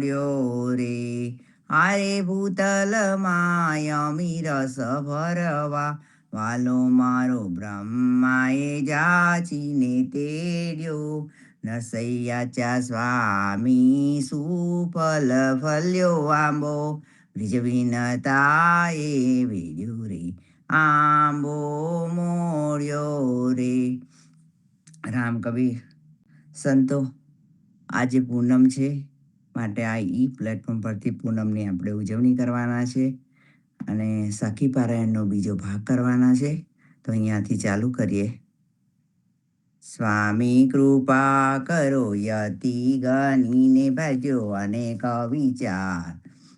મોડ્યો રે. હારે ભૂતલમાં યમી રસ ભરવા, વાલો મારો બ્રહ્માએ જાચીને તેડ્યો. નરસૈયાચા સ્વામી સુફલ ફલ્યો આંબો, બ્રિજ વિનતાએ વેડ્યો રે આંબો મોડ્યો રે. રામ કબીર સંતો, આજે પૂનમ છે, માટે આ પ્લેટફોર્મ પરથી પૂનમની આપણે ઉજવણી કરવાના છે અને સખી પારાયણનો બીજો ભાગ કરવાના છે. તો અહીંયાથી ચાલુ કરીએ. સ્વામી કૃપા કરો યતિ ગણીને ભજો અનેક વિચાર,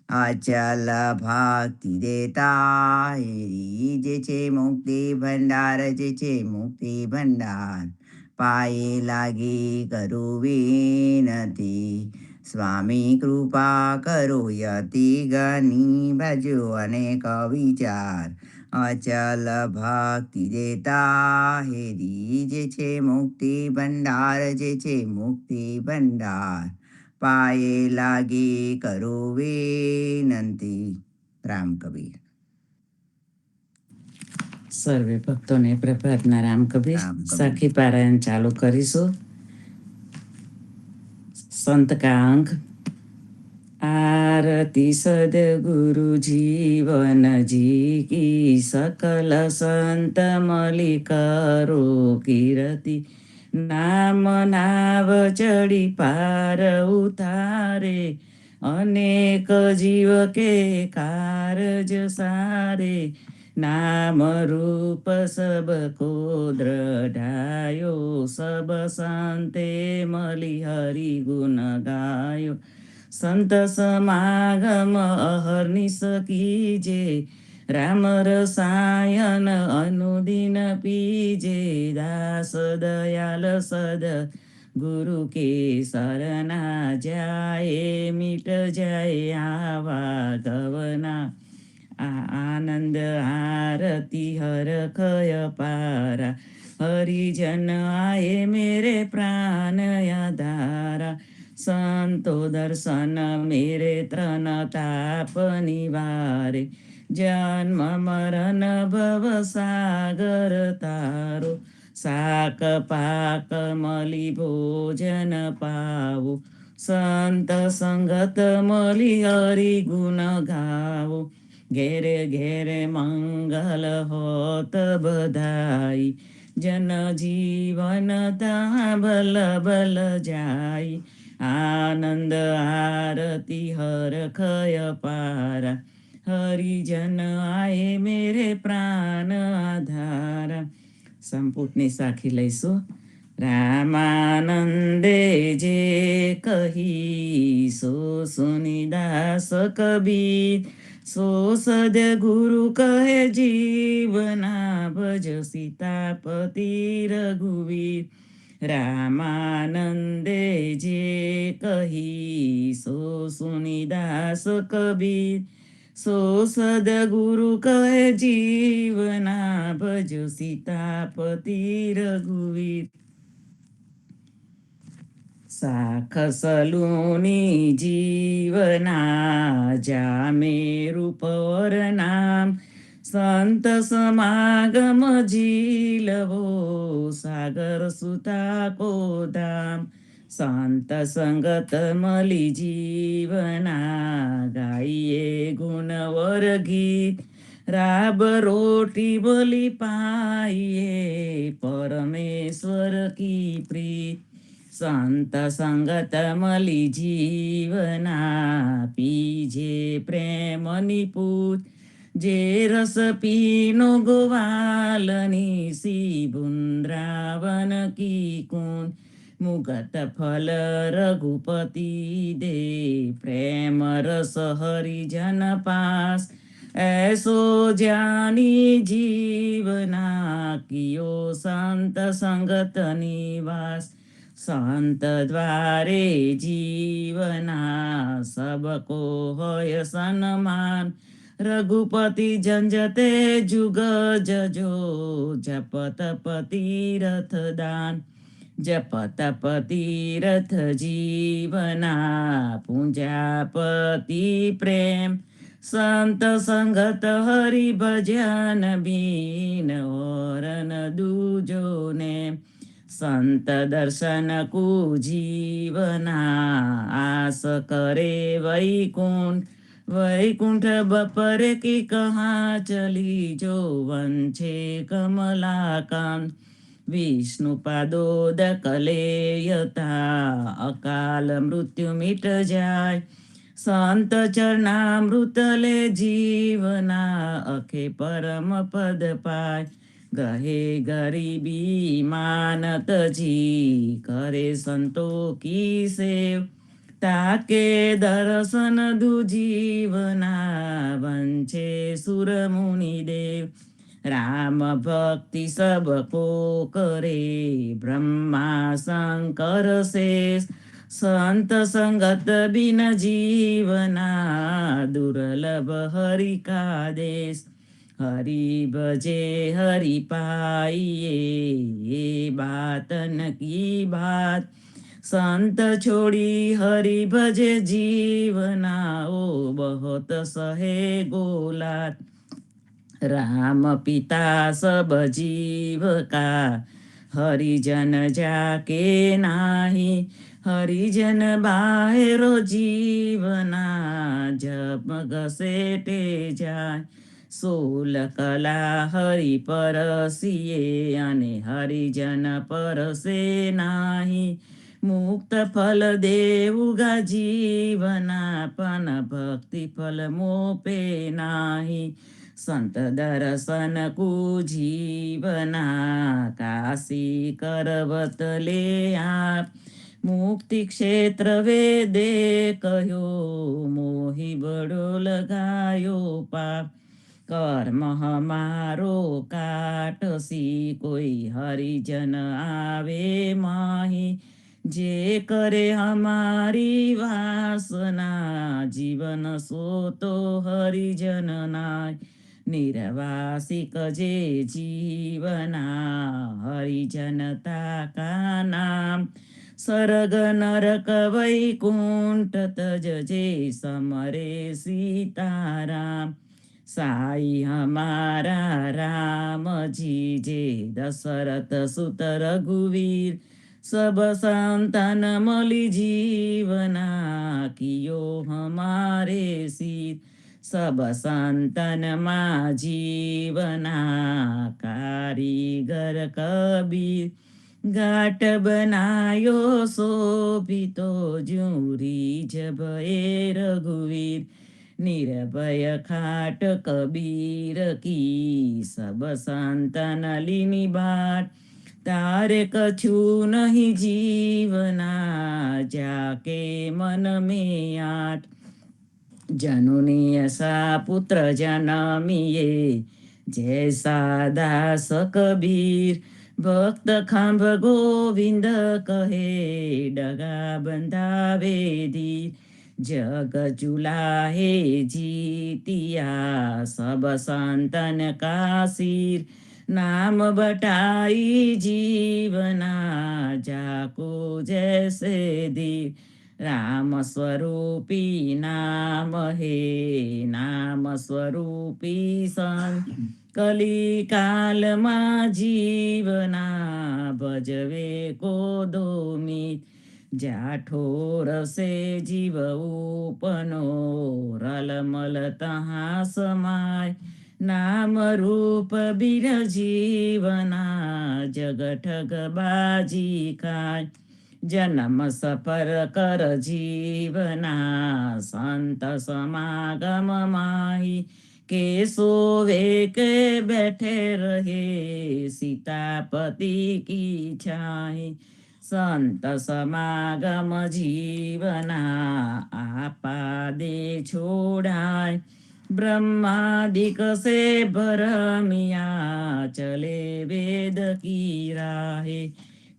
અચલ ભક્તિ દેતા હેરી જે છે મુક્તિ ભંડાર, જે છે મુક્તિ ભંડાર. પાયે લાગી કરું વિનતી, સ્વામી કૃપા કરો યતિ ગણી ભજો અનેક વિચાર, અચલ ભક્તિ દેતા હેરી જે છે મુક્તિ ભંડાર, જે છે મુક્તિ ભંડાર. પાયે લાગી કરું વિનંતી. રામ કબીર. સર્વે ભક્તોને પ્રભાતના રામ કબીર. સખી પારાયણ ચાલુ કરીશું. સંત કા અંક. आरती सद्गुरु जीवन जी की, सकल संत मलि करो कीरति। नाम नाव चढ़ी पार उतारे, अनेक जीव के कारज सारे। नाम रूप सब को दृढ़ायो, सब संते मलि हरि गुण गायो। संत समागम अहर्निश कीजे, राम रसायन अनुदिन पीजे। दास दयाल सद गुरु के शरणा जाए, मिट जाए आवा गवना। आनंद आरती हर खय पारा, हरिजन आए मेरे प्राण आधारा। संतो दर्शन मेरे तन ताप निवारे, जन्म मरण भव सागर तारो। साक पाक मलि भोजन पावो, संत संगत मलि हरि गुण गावो। घेरे घेरे मंगल होत बधाई, जन जीवन ता बल बल जाई। आनंद आरती हर खय पारा, हरिजन आए मेरे प्राण आधारा. સંપૂટની સાખી લઈશું. રામાનંદે જે કહી સો સુનિદાસ કબીર, સો સદગુરુ કહે જીવના ભજ સીતાપતિ રઘુવીર. રામાનંદે જે કહી સો સુનિદાસ કબીર, સો સદગુરુ કહે જીવના ભજ સીતાપતિ રઘુવીર. શાખ સલૂની જીવના જામે રૂપવર નામ, સંત સમાગમ જીલવો સાગર સુતા કો ધામ. સંત સંગત મલી જીવના ગાઈએ ગુણવર ગીત, રાબ રોટી બોલી પાઈએ પરમેશ્વર કી પ્રીત. સંત સંગત મલી જીવના પીજે પ્રેમની પૂત, જે રસ પીનો ગોવાલની સી વૃંદાવન की कूंज. मुगत फल रघुपति दे, प्रेम रस हरिजन पास. ऐसो जानी जीवना कियो संत संगत निवास. संत द्वारे जीवना सबको होय सन्मान, रघुपति जंजते जुग जजो जपत पति रथ दान. जप तप तीरथ जीवना, पूंजापति प्रेम संत संगत हरि भजन बीन, और न दूजो ने संत दर्शन को जीवना, आस करे वैकुंठ वैकुंठ बपर की कहाँ चली, जो वंशे कमलाकांत विष्णुपादोद कलेयता, अकाल मृत्यु मिट जाय संत चरणामृत ले जीवना, अखे परम पद पाय गहे गरीबी मानत जी, करे संतो की सेव ताके दर्शन दुजीवना, वंचे सुर मुनि देव राम भक्ति सबको करे, ब्रह्मा शंकर शेष संत संगत बिन जीवना, दुर्लभ हरि का देश हरि भजे हरि पाइए, ये बात न की बात संत छोड़ी हरि भजे जीवना, ओ बहुत सहे गोलात राम पिता सब जीव का, हरिजन जाके नाही हरिजन बाहेरो जीवना, जब घसेटे जाय सोल कला हरि परसिए, अने हरिजन परसे नाही मुक्त फल देऊगा जीवना, पण भक्ति फल मोपे नाही संत दर्शन को जीवना, काशी करवत ले आप मुक्ति क्षेत्र वेदे कहो, मोहि बड़ो लगायो पाप कर्म हमारो काटसी, कोई हरिजन आवे माही जे करे हमारी वासना, जीवन सो तो हरिजन नाय निर्वासिक जे जीवना, हरिजनता का नाम स्वर्ग नरक वैकुंठ तज जे समरे सीताराम, साई हमारा राम जी जे दशरथ सुत रघुवीर, सब संतान मलि जीवना, कियो हमारे सीत सब संतन मा जीवना, कारीगर कबीर घाट बनायो शोभितो, जूरी जब ए रघुवीर निर्भय खाट कबीर की, सब संतन लीनी बाट तारे कछु नहीं जीवना, जाके मन में आठ जननी ऐसा पुत्र जनमिए, जैसा दास कबीर भक्त खांब गोविंद कहे, डगा बंधावे धीर जग चुलाहे जीतिया, सब संतन का सिर नाम बटाई जीवना, जाको जैसे दी राम स्वरूपी नाम हे, नाम स्वरूपी संत कली काल मा जीवना, भजवे को दोमित जाठोर से जीव उपनो, रलमल तहाँ समाय नाम रूप बीर जीवना, जग ठग बाजी खाय जन्म सफर कर जीवना, संत समागम माही के सोवे के बैठे रहे, सीतापति की छाई संत समागम जीवना, आपा दे छोड़ाय ब्रह्मादिक से भरमिया, चले वेद की राहे,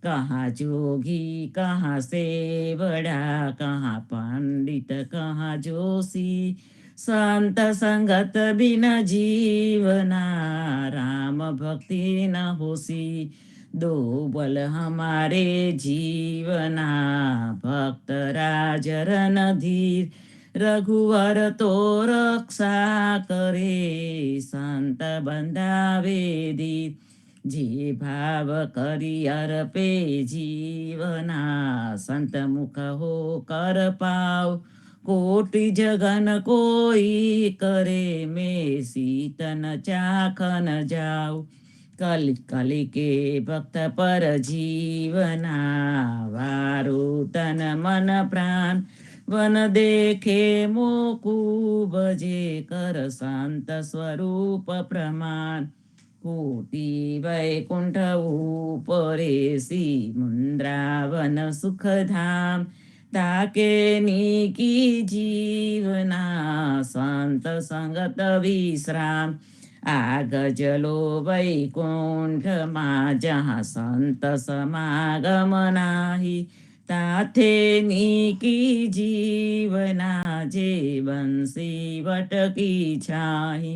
कहाँ जोगी कहाँ से बड़ा, कहाँ पंडित कहाँ जोशी, संत संगत बिन जीवना, राम भक्ति न होसी, दो बल हमारे जीवना भक्त राज रणधीर रघुवर तो रक्षा करे संत बंधावे धीर जे भाव करी अर्पे जीवना संत मुख हो कर पाओ कोटि जगन कोई करे में सीतन चाखन जाओ कल कलि के भक्त पर जीवना वारु तन मन प्राण वन देखे मोकु बजे कर शांत स्वरूप प्रमाण कोटि वैकुंठ उपरेसी मुद्रावन सुखधाम ताके नीकी जीवना संत संगत विश्राम आग जलो वैकुंठमा जहाँ संत समागम नाही ताथे नीकी जीवना जे बंसी वटकी छाही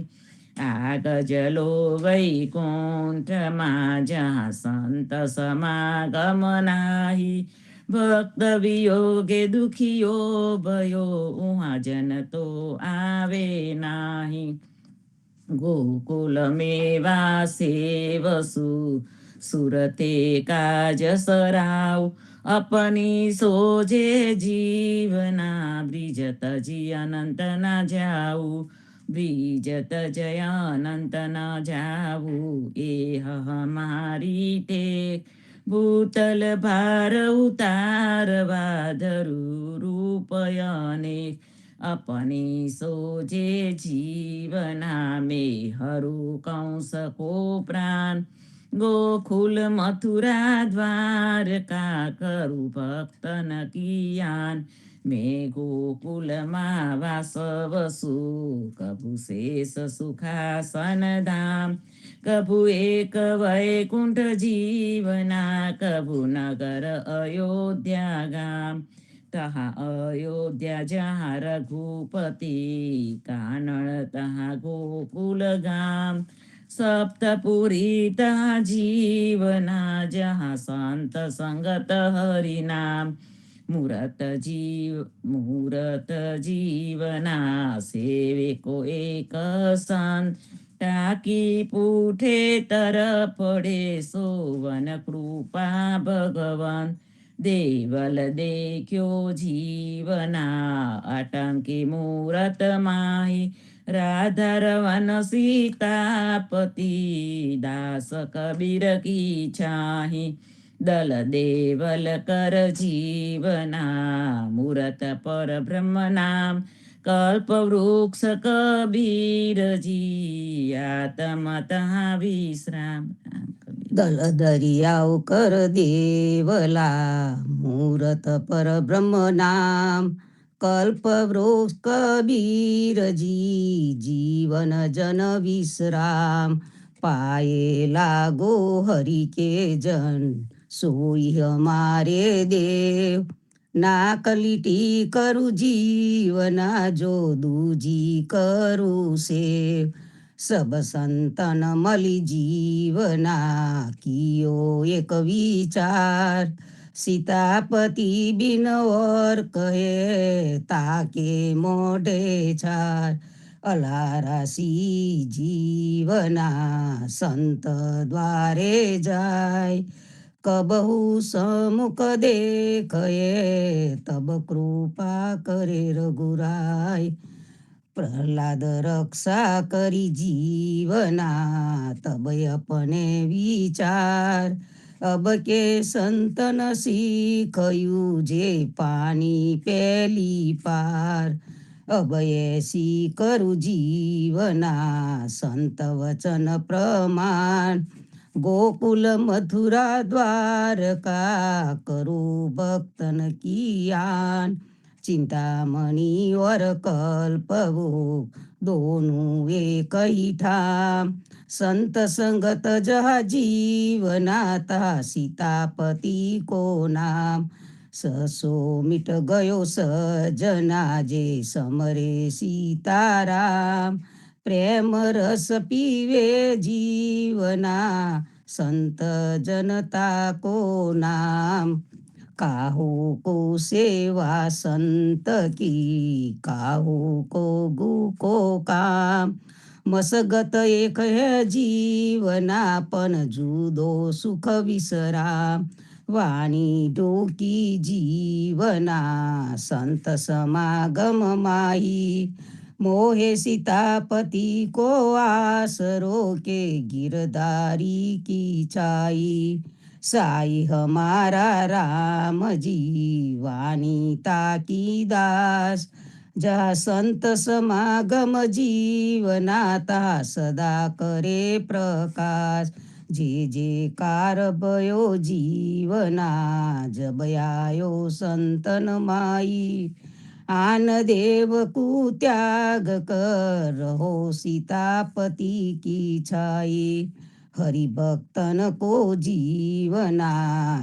आग जलो वैकुंठमा जहाँ संत समागम नाही भक्त वियोगे दुखियो भयो उहाँ जन तो आवे नाही गोकुल में वासे वसु सुरते काज सराव अपनी सोजे जीवना ब्रिजत जी अनंत न जाऊ ब्रिजत जय अनंत न जाऊ एह हमारी टेक भूतल भार उतारवा धरु रूप अनेक अपनी सोजे जीवना में हरु कंस को प्राण गोकुल मथुरा द्वारका करु भक्तन कियान मैं गोकुल मा वास वसु कभु शेष सुखासन धाम कभु एक वैकुंठ जीवना कभु नगर अयोध्या गाम तहाँ अयोध्या जहाँ रघुपति कानन तहाँ गोकुल गाम सप्तपुरी तहाँ जीवना जहाँ संत संगत हरि नाम मूरत जीवना सेवे को एक संत टाकी पूठे तर पड़े सोवन कृपा भगवान देवल देख्यो जीवना आतंकी मूरत माही राधा रवन सीतापति दास कबीर की छाही दल देवल कर जीवना मूरत पर ब्रह्म नाम कल्प वृक्ष कबीर जी आत्म तहाँ विश्राम दल दरियाव कर देवला मूरत पर ब्रह्म नाम कल्प वृक्ष कबीर जी जीवन जन विश्राम पाए लागो हरि के जन सोई हमारे देव नाकलिटी करु जीवना जो दूजी करु सेव सब संतन मलि जीवना कियो एक विचार सीतापति बिन और कहे ताके मोढे छार अलारासी जीवना संत द्वारे जाय कबहु समुख देखे तब कृपा करे रघुराय प्रहलाद रक्षा करी जीवना तब अपने विचार अब के संतन सीखयु जे पानी पेली पार अब ऐसी करु जीवना संत वचन प्रमाण गोकुल मथुरा द्वारका करो भक्तन कियान चिंतामणि और कल्पवो दोनों एक ही ठाम संत संगत जहा जीवनाता सीतापति को नाम ससो मिट गयो सजना जे समरे सीताराम प्रेम रस पीवे जीवना संत जनता को नाम। काहू को सेवा संत की, काहू को गु को काम। मसगत एक है जीवना, पण जुदो सुख विसराम। वाणी डोकी जीवना, संत समागम माही। मोहे सीतापति को आसरो के, गिरधारी की छाई। साई हमारा राम जी, वानिता की दास। जहाँ संत समागम जीवनाता, सदा करे प्रकाश। जे जे कार भयो जीवना, जब आयो संतन माई। आन देव को त्याग कर, रहो सीतापति की छाई। हरि भक्तन को जीवना,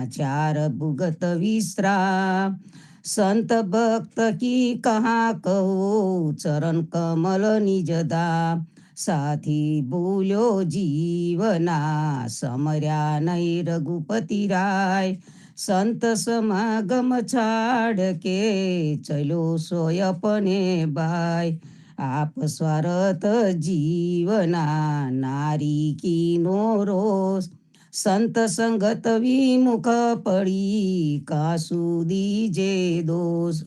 चार भुगत विश्राम। संत भक्त की कहाँ कहो, चरण कमल निज धाम। साथी बोलो जीवना, समर्या नहीं रघुपति राय। संत समागम छाड़ के, चलो सोय अपने बाय। आप स्वार्थ जीवना, नारी की नो रोष। संत संगत विमुख पड़ी, कासु दीजे दोष।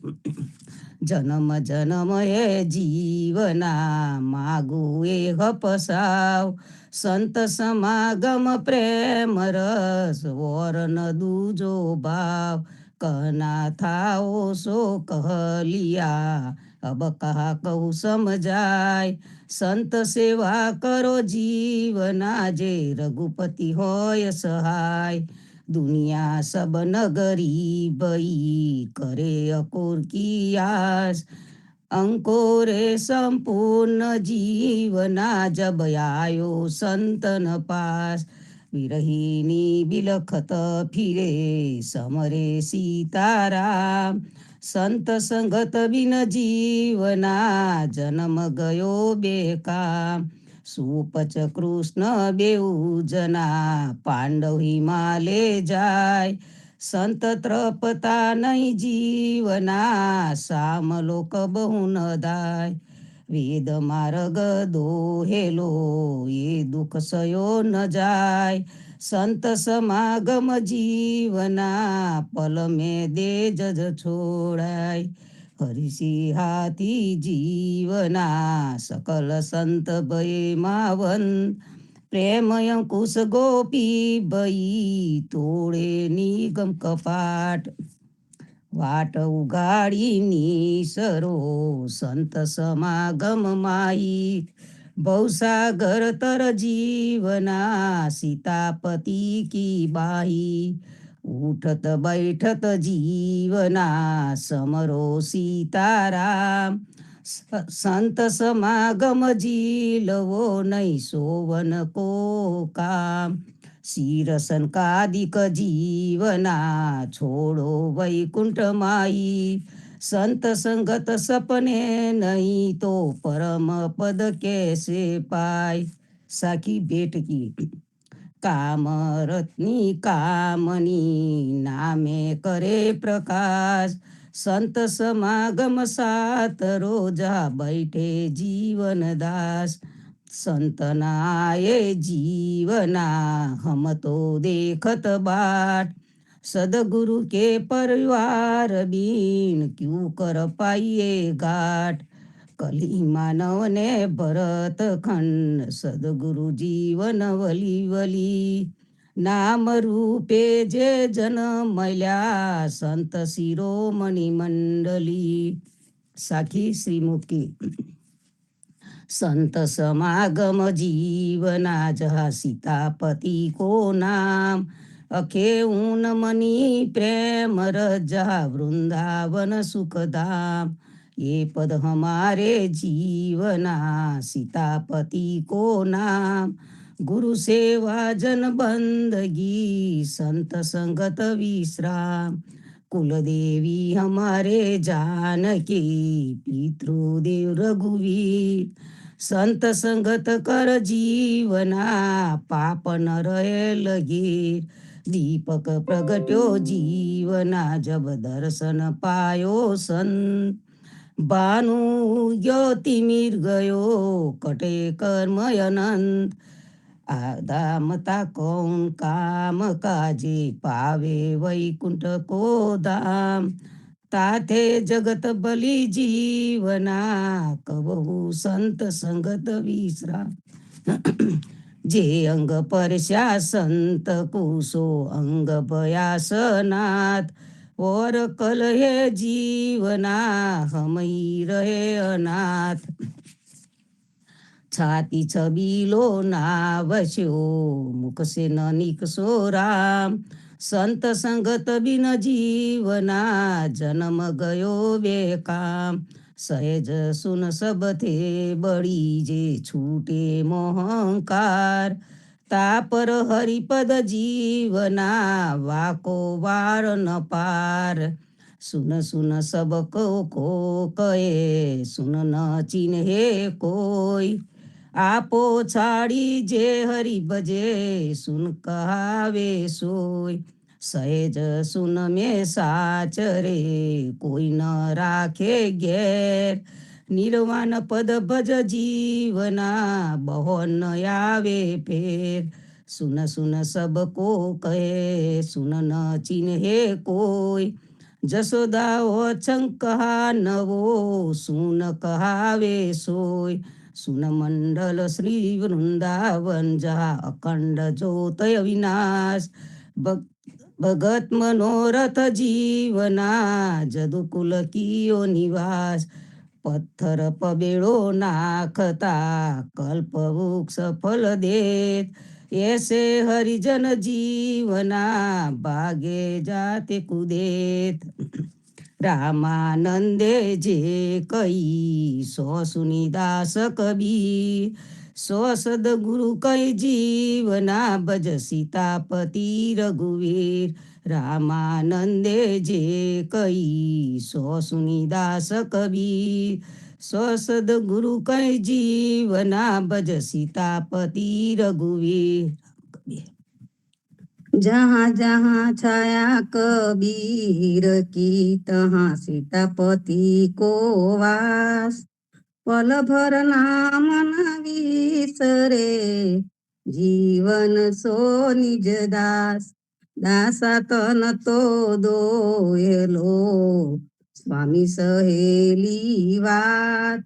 जन्म जन्म ये जीवना, मागू एह पसाव। संत समागम प्रेम रस, और न दूजो भाव। कहना था ओ सो कह लिया, अब कहा कहूँ समझाय। संत सेवा करो जीवना, जे रघुपति होय सहाय। दुनिया सब नगरी बई, करे अकोर की आस। अंकोरे संपूर्ण जीवना, जब आयो संतन पास। विरहिणी बिलखत फिरे, समरे सीताराम। संत संगत बिन जीवना, जन्म गयो बेकाम। सुपच कृष्ण बेऊ जना, पांडव हिमाले जाय। संत त्रपता नहीं जीवना, साम लोक बहु न दाय। वेद मार्ग दोहेलो, ये दुख सयो न जाय। संत समागम जीवना, पल में दे जज छोड़ाय। हरिषि हाथी जीवना, सकल संत भय मावन। प्रेम अंकुश गोपी बई, तोड़े निगम कपाट। वाट उगाड़ी निसरो, संत समागम माई। बहुसागर तर जीवना, सीतापति की बाही। उठत बैठत जीवना, समरो सीताराम। संत समागम जीलवो, नहीं सोवन को काम। शीरसन कादिक जीवना, छोड़ो वैकुंठ माई। संत संगत सपने नहीं, तो परम पद कैसे पाय। साखी भेट की। काम रत्नी कामनी, नामे करे प्रकाश। संत समागम सात रोजा, बैठे जीवन दास। संत नाये जीवना, हम तो देखत बाट। सदगुरु के परिवार बीन, क्यों कर पाइए घाट। कली मानव ने भरत खंड, सदगुरु जीवन वली वली। नाम रूपे जे जन मैल्या, संत शिरोमणि मंडली। साखी श्रीमुखी। संत समागम जीवना, जहाँ सीतापति को नाम। अखे ऊन मणि प्रेम रस, जहाँ वृंदावन सुखधाम। ये पद हमारे जीवना, सीतापति को नाम। गुरु सेवा जन बंदगी, संत संगत विश्राम। कुल देवी हमारे जानकी, पितृदेव रघुवीर। સંત સંગત કર જીવના પાપ ન રહે લગીર દીપક પ્રગટ્યો જીવના જબ દર્શન પાયો સંત ભાનુ જ્યોતિમિર ગયો કટે કર્મ અનંત આદામતા કૌન કામ કાજે પાવે વૈકુંઠ કો ધામ તાથે જગત બલી જીવના કબહુ સંત સંગત વિશ્રામ જે અંગ પરસ્યા સંત કુશો અંગ ભયાસનાથ ઓર કલહે જીવના હમઈ રહે અનાથ છાતી છબીલો નાવસ્યો મુખ સે ન નિકસો રામ સંત સંગત બિન જીવના જન્મ ગયો બેકામ સહેજ સુન સબથે બળી જે છૂટે મોહંકાર તાપર હરિપદ જીવના વાકો વાર ન પાર સુન સુન સબ કો કહે સુન ન ચિન્હે કોઈ આપો છાડી જે હરિ ભજે સુન કહાવે સોય સહેજ સુન મેં સાચ રે કોઈ ન રાખે ઘેર નિર્વાણ પદ ભજ જીવના બહો ન આવે ફેર સુન સુન સબ કો કહે સુન ન ચિન્હે કોઈ જશોદા ઓછં કહા નવો સુન કહાવે સોય સુન મંડલ શ્રી વૃંદાવન જા અખંડ જ્યોતય વિનાશ ભગત મનોરથ જીવના જદુકુલ કિયો નિવાસ પથ્થર પબેડો નાખતા કલ્પ વૃક્ષ ફલ દેત એસે હરિજન જીવના ભાગે જાતે કુદેત રામાનંદે જે કઈ સો સુનિદાસ કબીર સો સદગુરુ કઈ જીવના ભજ સીતાપતિ રઘુવીર રામાનંદે જે કઈ સો સુનિદાસ કબીર સો સદગુરુ કઈ જીવના ભજ સીતાપતિ રઘુવીર जहाँ जहाँ छाया कबीर की तहाँ सीतापति को वास पल भर नाम न विसरे जीवन सो निज दास दासा तन तो दोयलो स्वामी सहेली वात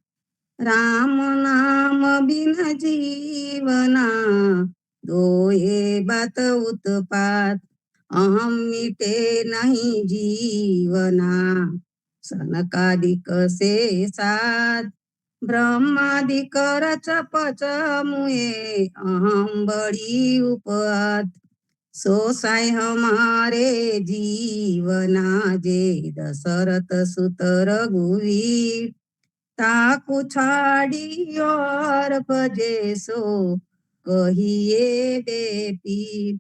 राम नाम बिन जीवना दोए बात उत्पात अहम मिटे नहीं जीवना सनकादिक से साथ ब्रह्मादिक रचपच मुए अहम बड़ी उपत सो साई हमारे जीवना जे दशरथ सुत रघुवीर ताकू छाड़ी और भजे सो कहिए बेपीर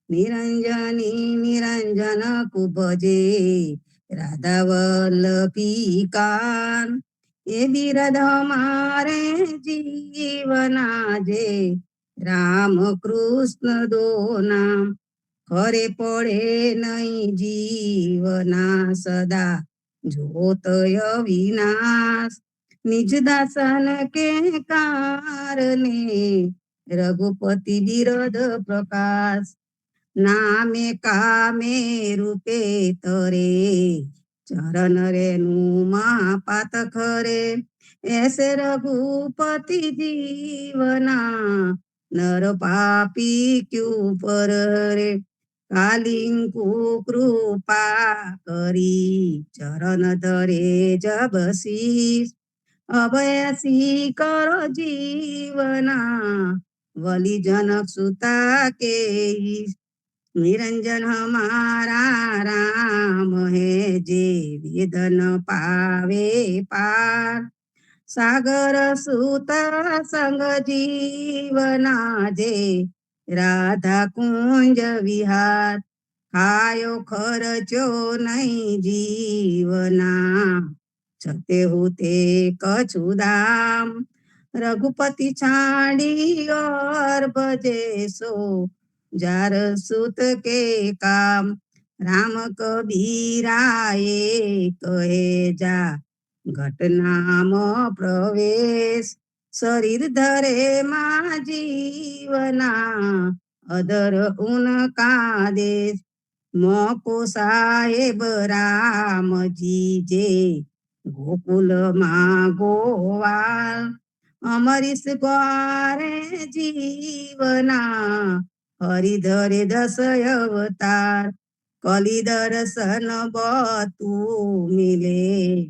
निरंजनी निरंजन को भजे राधा वल्लभी कान ये बिरध हमारे जीवना जे राम कृष्ण दो नाम खरे पड़े नहीं जीवना सदा जोतय विनाश निज दासन के कारणे रघुपति विरध प्रकाश नामे कामे रूपे तरे चरण रेणु महापात खरे ऐसे रघुपति जीवना नर पापी क्यों पर रे कालिंकु कृपा करी चरण धरे जब शीश अभयसी करो जीवना वली जनक सुता के निरंजन हमारा राम है जे वेदन पावे पार सागर सुत संग जीवना जे राधा कुंज विहार खायो खर्चो नहीं जीवना छते होते कछु दाम रघुपति छाड़ी और भजे सो जार सुत के काम। राम कबीराए कहे जा घटनाम प्रवेश। शरीर धरे मा जीवना अदर उनका देश। मोको साहेब राम जी जे गोकुल मा गोवाल। अमरीश ग्वारे जीवना हरिधरे दस अवतार। कली दर्शन बतू मिले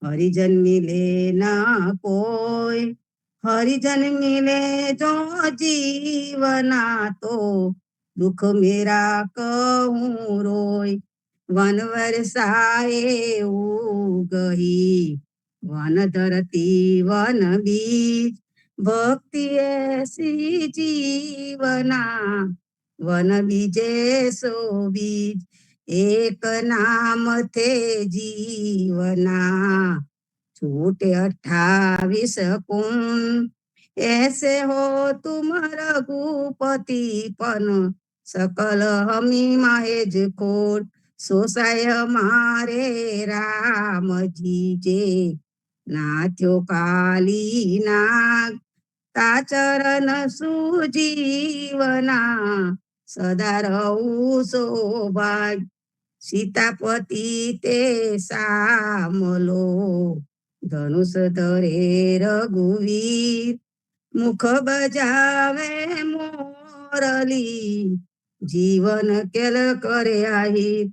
हरिजन मिले ना कोई। हरिजन मिले जो जीवना तो दुख मेरा कहूँ रोय। वन वर्षाए गही वन धरती वन बीज। भक्ति ऐसी जीवना वन बीजे सो बीज। एक नाम थे जीवना छूटे 28 कुंड। ऐसे हो तुम रघुपति पन सकल हमी माहेज खोट। सोसाय मारे राम जी जे नाथ्यो काली नाग। ताचरण सुजीवना सदा रहू सौभाग्य। सीतापति ते सामलो धनुष धरे रघुवीर। मुख बजावे मोरली जीवन केल करे आहिर।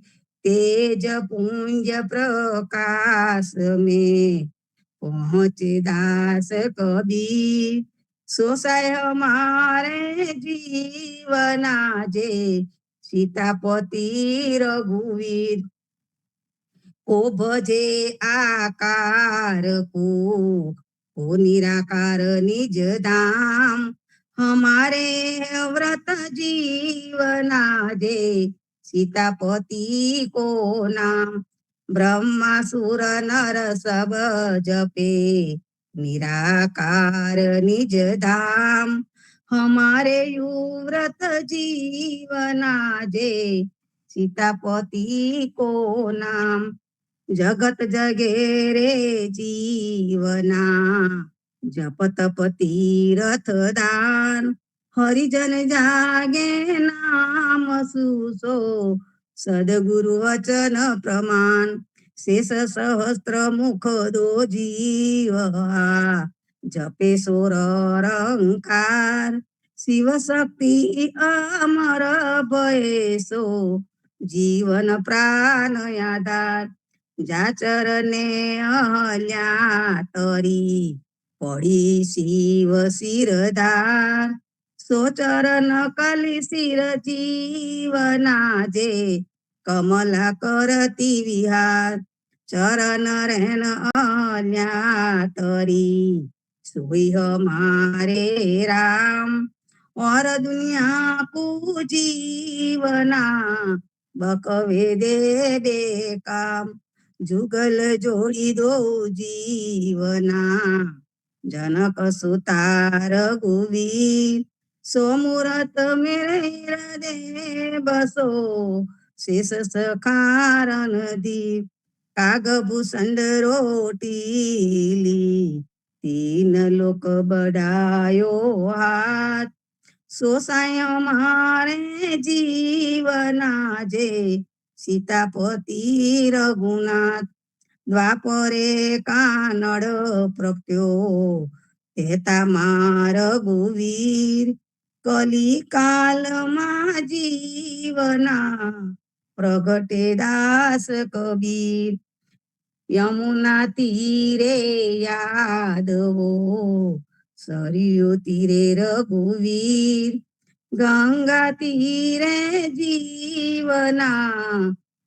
तेज पुंज प्रकाश में पहुँचे दास कबीर। सोसाय हमारे जीवना जे सीतापति रघुवीर। को भजे आकार को निराकार निज धाम। हमारे व्रत जीवना जे सीतापति को नाम। ब्रह्मा सुर नर सब जपे निराकार निज धाम। हमारे यु व्रत जीवना जे सीतापति को नाम। जगत जगे रे जीवना जप तप तीरथ दान। हरिजन जागे नाम सुसो सदगुरु वचन प्रमाण। शेष सहस्त्र मुख दो जीवा जपे सोर रंकार। शिव शक्ति अमर भयसो जीवन प्राण आधार। जा चरणे अहल्या तरी पड़ी शिव शिरधार। सो चरण कली शिर जीवना जे कमला करती विहार। चरण रहन अहल्या तरी सोई हमारे राम। और दुनिया को जीवना बकवे दे बेकाम। जुगल जोड़ी दो जीवना जनक सुता रघुवीर। सोमुरत मेरे हृदय बसो शेष सखारन दीप। काग भूषण रोटीली तीन लोक बढ़ायो हाथ। सोसाय हमारे जीवना जे सीतापति रघुनाथ। द्वापरे कानड़ प्रत्यो तेता मार रघुवीर। कली काल मा जीवना प्रगटे दास कबीर। यमुना तीरे यादवो सरयू तीरे रघुवीर। गंगा तीरे जीवना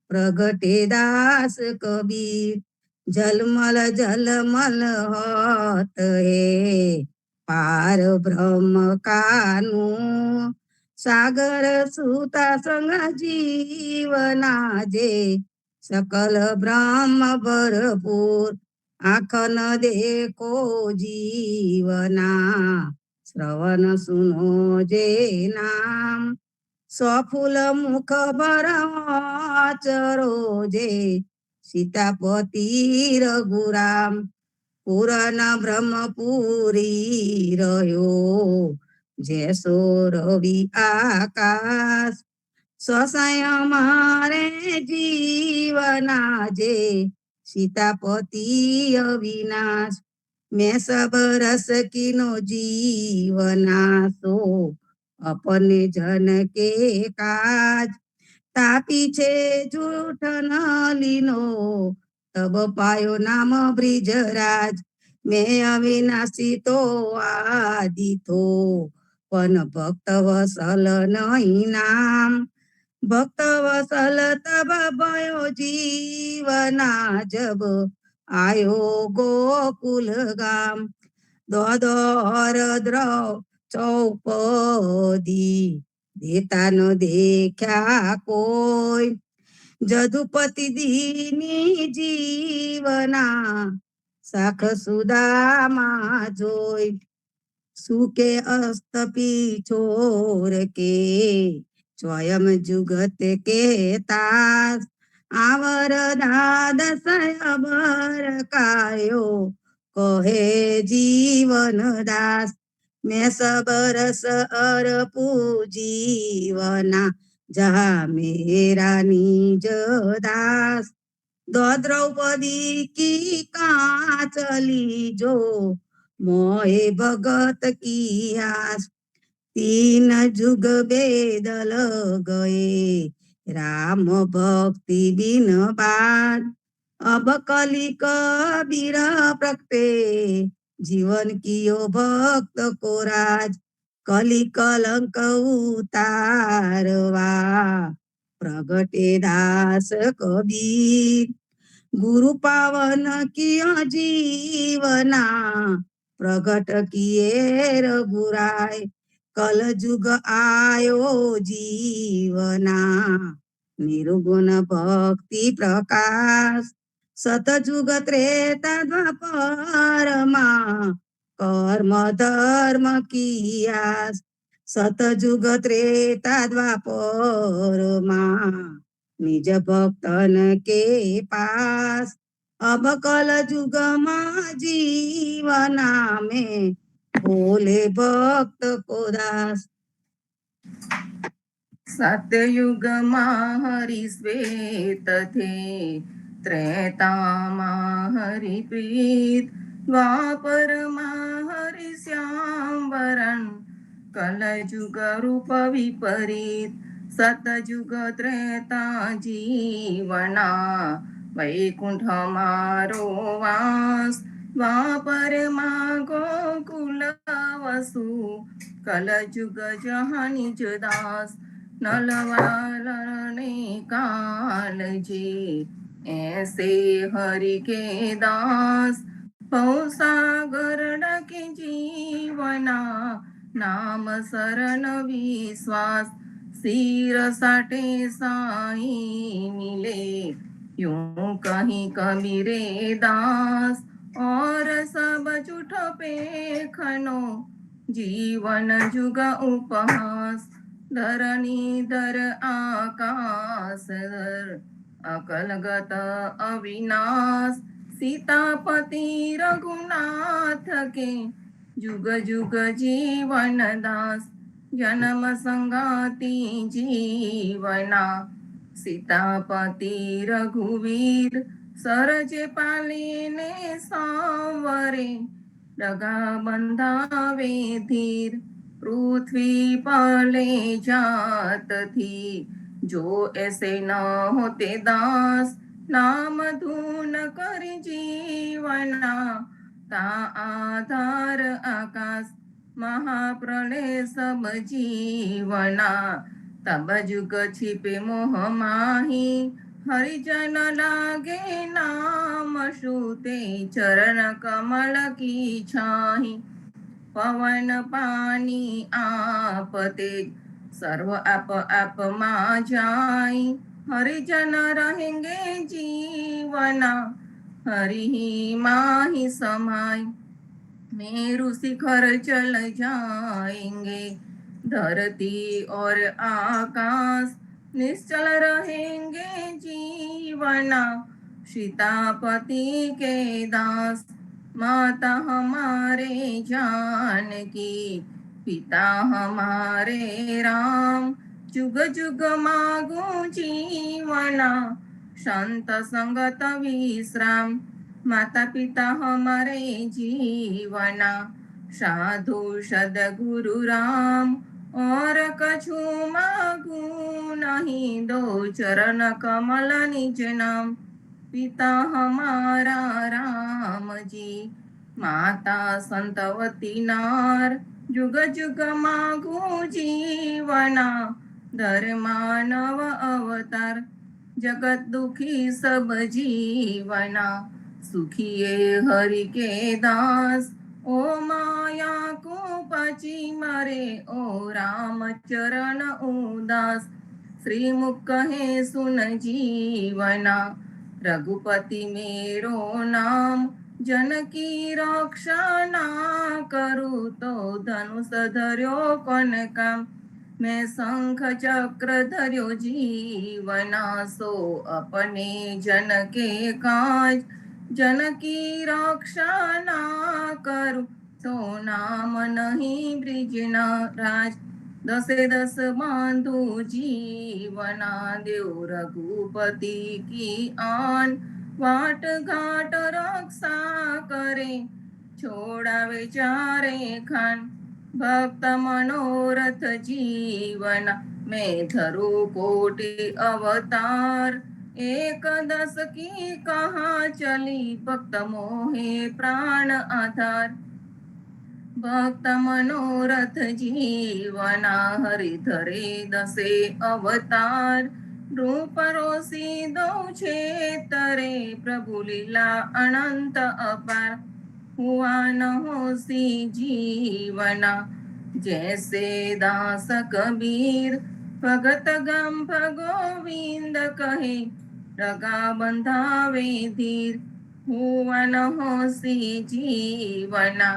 प्रगटे दास कबीर। जलमल जलमल होत है पार ब्रह्म कानू। सागर सुता संग जीवना जे सकल ब्रह्म भरपूर। આંખ ન દેખો જીવના શ્રવણ સુનો જે નામ સફૂલ મુખ ભરચરો જે સીતાપતિ રઘુરામ પૂરના બ્રહ્મપુરી રહ્યો જેસો રવિ આકાશ સસય મારે જીવના જે સીતાપતિ અવિનાશ મેં સબ રસ કીનો જીવનાશો अपने जन के काज तापी छे जूठ न लीनो तब पायो नाम ब्रिजराज मैं अविनाशी तो आदि थो पण भक्त वसल नहीं नाम भक्त वसल तब भयो जीवना जब आयो गोकुल गाम दोदर द्रव चौपदी देता न देखा कोई जदुपति दीनी जीवना साख सुदामा जोई सुके अस्तपी छोर के स्वयं जुगत के तास आवर दाद सयबर कायो कहे जीवन दास मैं सब रस अर पूजीवना जहाँ मेरा निज दास द्रौपदी की कांचली जो मोहे भगत की आस तीन जुग बेदल गए राम भक्ति बिन बाद अब कली कबीर प्रगटे जीवन कियो भक्त को राज कली कलंक उतारवा प्रगटे दास कबीर गुरु पावन कियो जीवना प्रगट किए रघुराय कल जुग आयो जीवना निर्गुण भक्ति प्रकाश सतजुग त्रेता द्वापर कर्म धर्म कियास सतजुग त्रेता द्वापर निज भक्तन के पास अब कल जुग जीवना में बोले भक्त को दास સતયુગમાં હરિ શ્વેત થે ત્રેતામાં હરિ પ્રીત દ્વાપરમાં હરિ શ્યામ વરણ કલયુગ રૂપ વિપરીત સતયુગ ત્રેતા જીવના વૈકુંઠ મારો વાસ દ્વાપરમાં ગોકુલ વસુ કલયુગ જહાની જદાસ नलवालने काल जी ऐसे हरि के दास पौसागर डके जीवना नाम शरण विश्वास सिर साटे साई मिले यूं कहीं कबीरे दास और सब झूठ पे खनो जीवन जुग उपहास धरणी धर आकाश धर अकलगत अविनाश सीतापति रघुनाथ के जुग जुग जीवन दास जन्म संगाति जीवना सीतापति रघुवीर सरजे पालीने सांवरे डगा बंधावे धीर पृथ्वी पले जात थी जो ऐसे न होते दास नाम धून कर जीवना ता आधार आकाश महाप्रलय सब जीवना तब जुग छिपे मोह माही हरिजन लागे नाम श्रुते चरण कमल की छाही पवन पानी आप तेज सर्व आप मा जाई हरिजन रहेंगे जीवना हरि माहि समाय। मेरु शिखर चल जाएंगे, धरती और आकाश निश्चल रहेंगे जीवना। सीतापति के दास माता हमारे जानकी, पिता हमारे राम, जुग जुग मागो जीवना। संत संगत विश्राम, माता पिता हमारे जीवना। साधु सदगुरु राम, और कछु मागू नहीं, दो चरण कमल निज नाम। पिता हमारा राम जी, माता संतवती नार, जुग जुग मागू जीवना। धर्मानव अवतार, जगत दुखी सब जीवना। सुखिए हरि के दास, ओ माया को पाची मारे, ओ राम चरण उदास। श्रीमुख कहे सुन जीवना, रघुपति मेरो नाम। जनकी रक्षा ना करूँ, तो धनुष धर्यो कौन काम। मैं शंख चक्र धर्यो जीवना, सो अपने जन के काज। जन की रक्षा ना करूं, तो नाम नहीं ब्रिज न राज। दसे दस बांधु जीवना, देव रघुपति की आन। वाट घाट रक्षा करे, छोड़ावे चारे खान। भक्त मनोरथ जीवना, मैं धरू कोटि अवतार। एक दस की कहाँ चली, भक्त मोहे प्राण आधार। भक्त मनोरथ जीवना, हरि धरे दसे अवतार। रूप रोसी दो छेतरे, प्रभु लीला अनंत अपार। हुआ न होसी जीवना, जैसे दास कबीर। भगत गम गोविंद कहे, रगा बंधावे धीर। हुआ न होसी जीवना,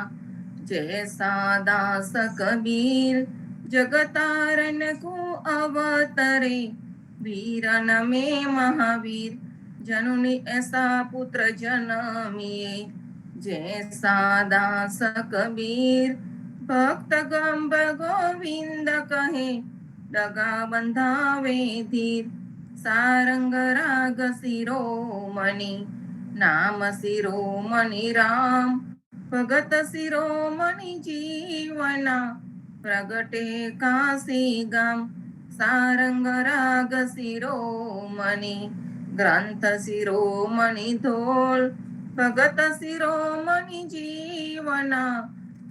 जैसा दास कबीर। जगतारन को अवतरे, वीरन में महावीर। जनुनि ऐसा पुत्र जन्मिए, जैसा दास कबीर। भक्त गम गोविंद कहे, डगा बंधावे धीर। सारंग राग शिरोमणि, नाम शिरोमणि राम। भगत शिरोमणि जीवना, प्रगटे काशी गाम। सारंग राग शिरोमणि, ग्रंथ शिरोमणि धोल। भगत शिरोमणि जीवना,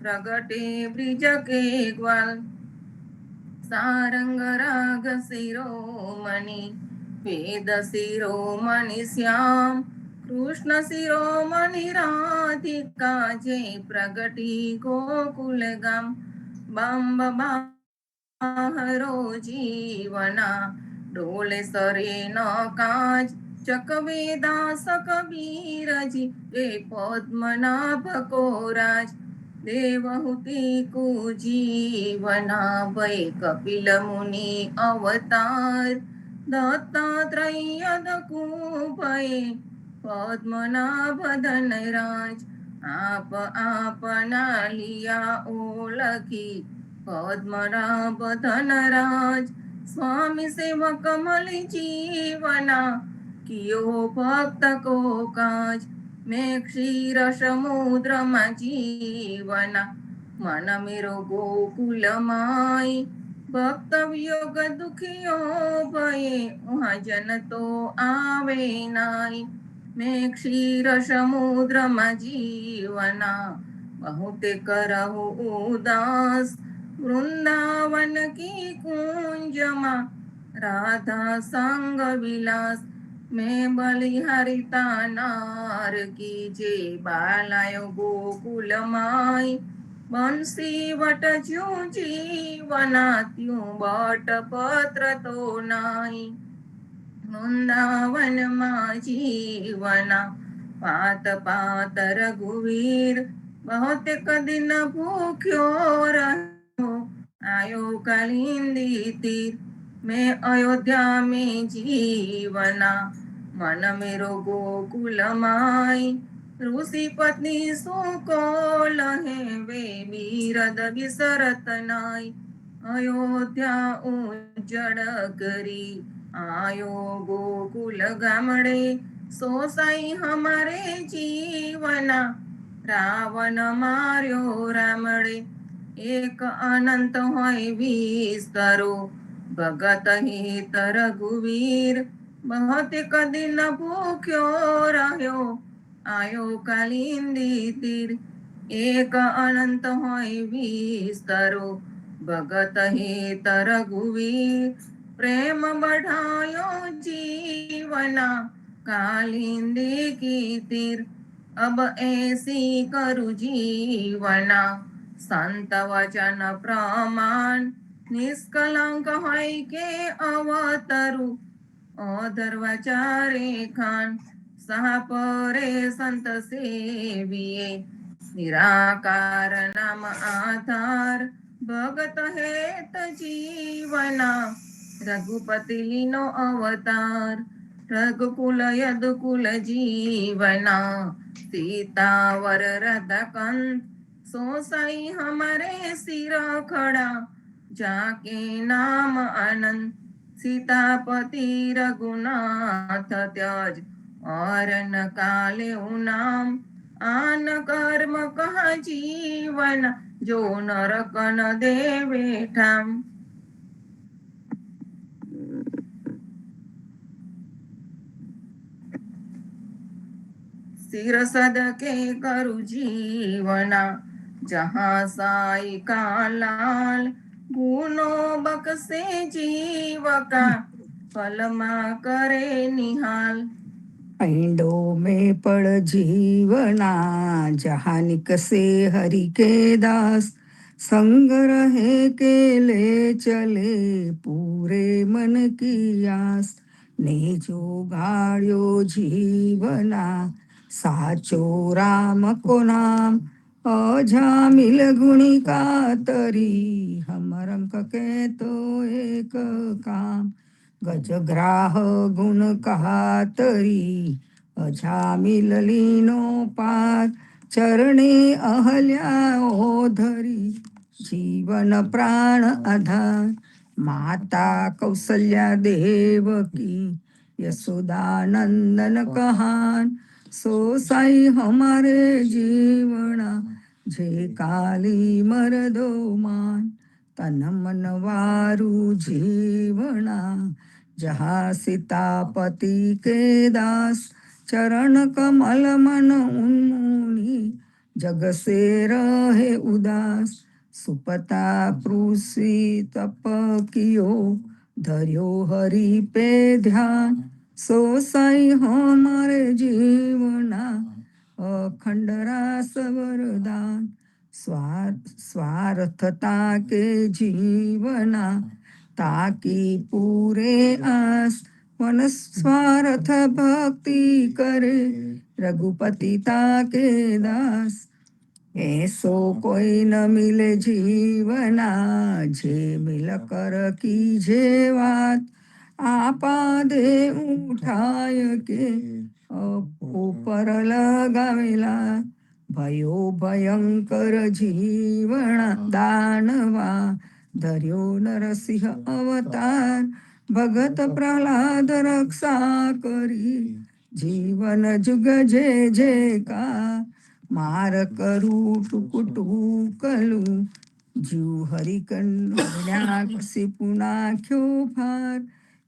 प्रगटे ब्रिज के ग्वाल। सारंग राग शिरोमणि, वेद शिरोमणि श्याम। कृष्ण शिरोमणि राधिका, जय प्रगटी गोकुल गाम। बम बाहरो जीवना, डोले सरे न काज। चकवे दास कबीर जी, वे पद्मनाभ को राज। देवहूति को जीवना, भय कपिल मुनि अवतार। दत्तात्रेय को भय, पद्मनाभ धनराज। आप आपना लिया ओळखी, पद्मनाभ धनराज। स्वामी सेवक मलि जीवना, कियो भक्त को काज। मैं क्षीर समुद्र में जीवना, मन मेरो गोकुल माई। भक्त वियोग दुखियो भये, वहाँ जन तो आवे नाई। मैं क्षीर समुद्र में जीवना, बहुत करहु उदास। वृंदावन की कुंज मा, राधा संग विलास। मैं बलिहारिता नार की, जे बालायो गोकुल माई। बंसी वट ज्यों जीवना, त्यों बट पत्र तो नाई। वृंदावन मा जीवना, पात पात रघुवीर बहुत दिन भूख्यो रहो आयो कालिंदी तीर मैं अयोध्या में जीवना मन मेरो गोकुल माई ऋषि पत्नी सुको लहे वे बीरद बिसरत नाई अयोध्या उजड़ करी आयो गोकुल गामड़े सोसाई हमारे जीवना रावण मार्यो रामड़े एक अनंत होय विस्तरो भगत हित रघुवीर बहुत दिन भूख्यो रह्यो आयो कालिंदी तीर एक अनंत होय विस्तरो भगत हित रघुवीर प्रेम बढ़ायो जीवना कालिंदी की तीर अब ऐसी करु जीवना संत वचन प्रमाण निष्कलंक होय के अवतरु अधर्वाचारे खान सहापरे संत सेविये निराकार नाम आधार भगत हेत जीवना रघुपति लीनो अवतार रघुकुल यदुकुल जीवना सीतावर रथकंत सोसाई हमारे सिर खड़ा जाके नाम अनंत सीतापति रघुनाथ त्यज और न काले नाम आन कर्म कहा जीवन जो नरकन देवे ठाम। सिर सद के करु जीवना जहाँ साई का लाल गुनो बक्से जीव का फलमा करे निहाल ऐंडो में पड़ जीवना जहाँ निकसे हरि के दास संग रहे के ले चले पूरे मन की आस ने जो गाड़ियो जीवना साचो राम को नाम अजामिल गुणी का तरी हमरम के तो एक काम गजग्राह गुण कहा तरी अजामिल लीनो पार चरणे अहल्या धरी जीवन प्राण आधार माता कौसल्या देवकी यशोदानंदन कहान सो साई हमारे जीवना जे काली मरदो मान तन मन वारु जीवना जहाँ सीतापति के दास चरण कमल मन उन्मुनि जग से रहे उदास सुपता पृषि तप कियो धर्यो हरि पे ध्यान सो साई हमारे जीवना अखंड रास वरदान स्वार्थता के जीवना ताकि पूरे आस मन स्वार्थ भक्ति करे रघुपति ताके दास ऐसो कोई न मिले जीवना जे मिल कर कीजे बात आपा दे उठाय के ऊपर लगावेला भयो भयंकर जीवना दानवा धर्यो नरसिंह अवतार भगत प्रहलाद रक्षा करी जीवन जुग जे जे का मार करू टुकुटुकलू जीव हरिकन्या पुनाख्यो फार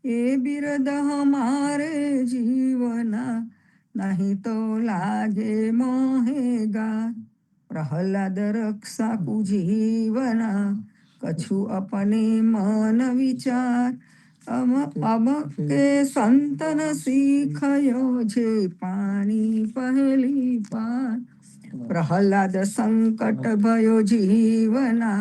ए बिरद हमारे जीवना नहीं तो लागे मोहेगा प्रहलाद रक्षा कु जीवना कछु अपने मन विचार अब के संतन सीखयो जे पानी पहली पार प्रहलाद संकट भयो जीवना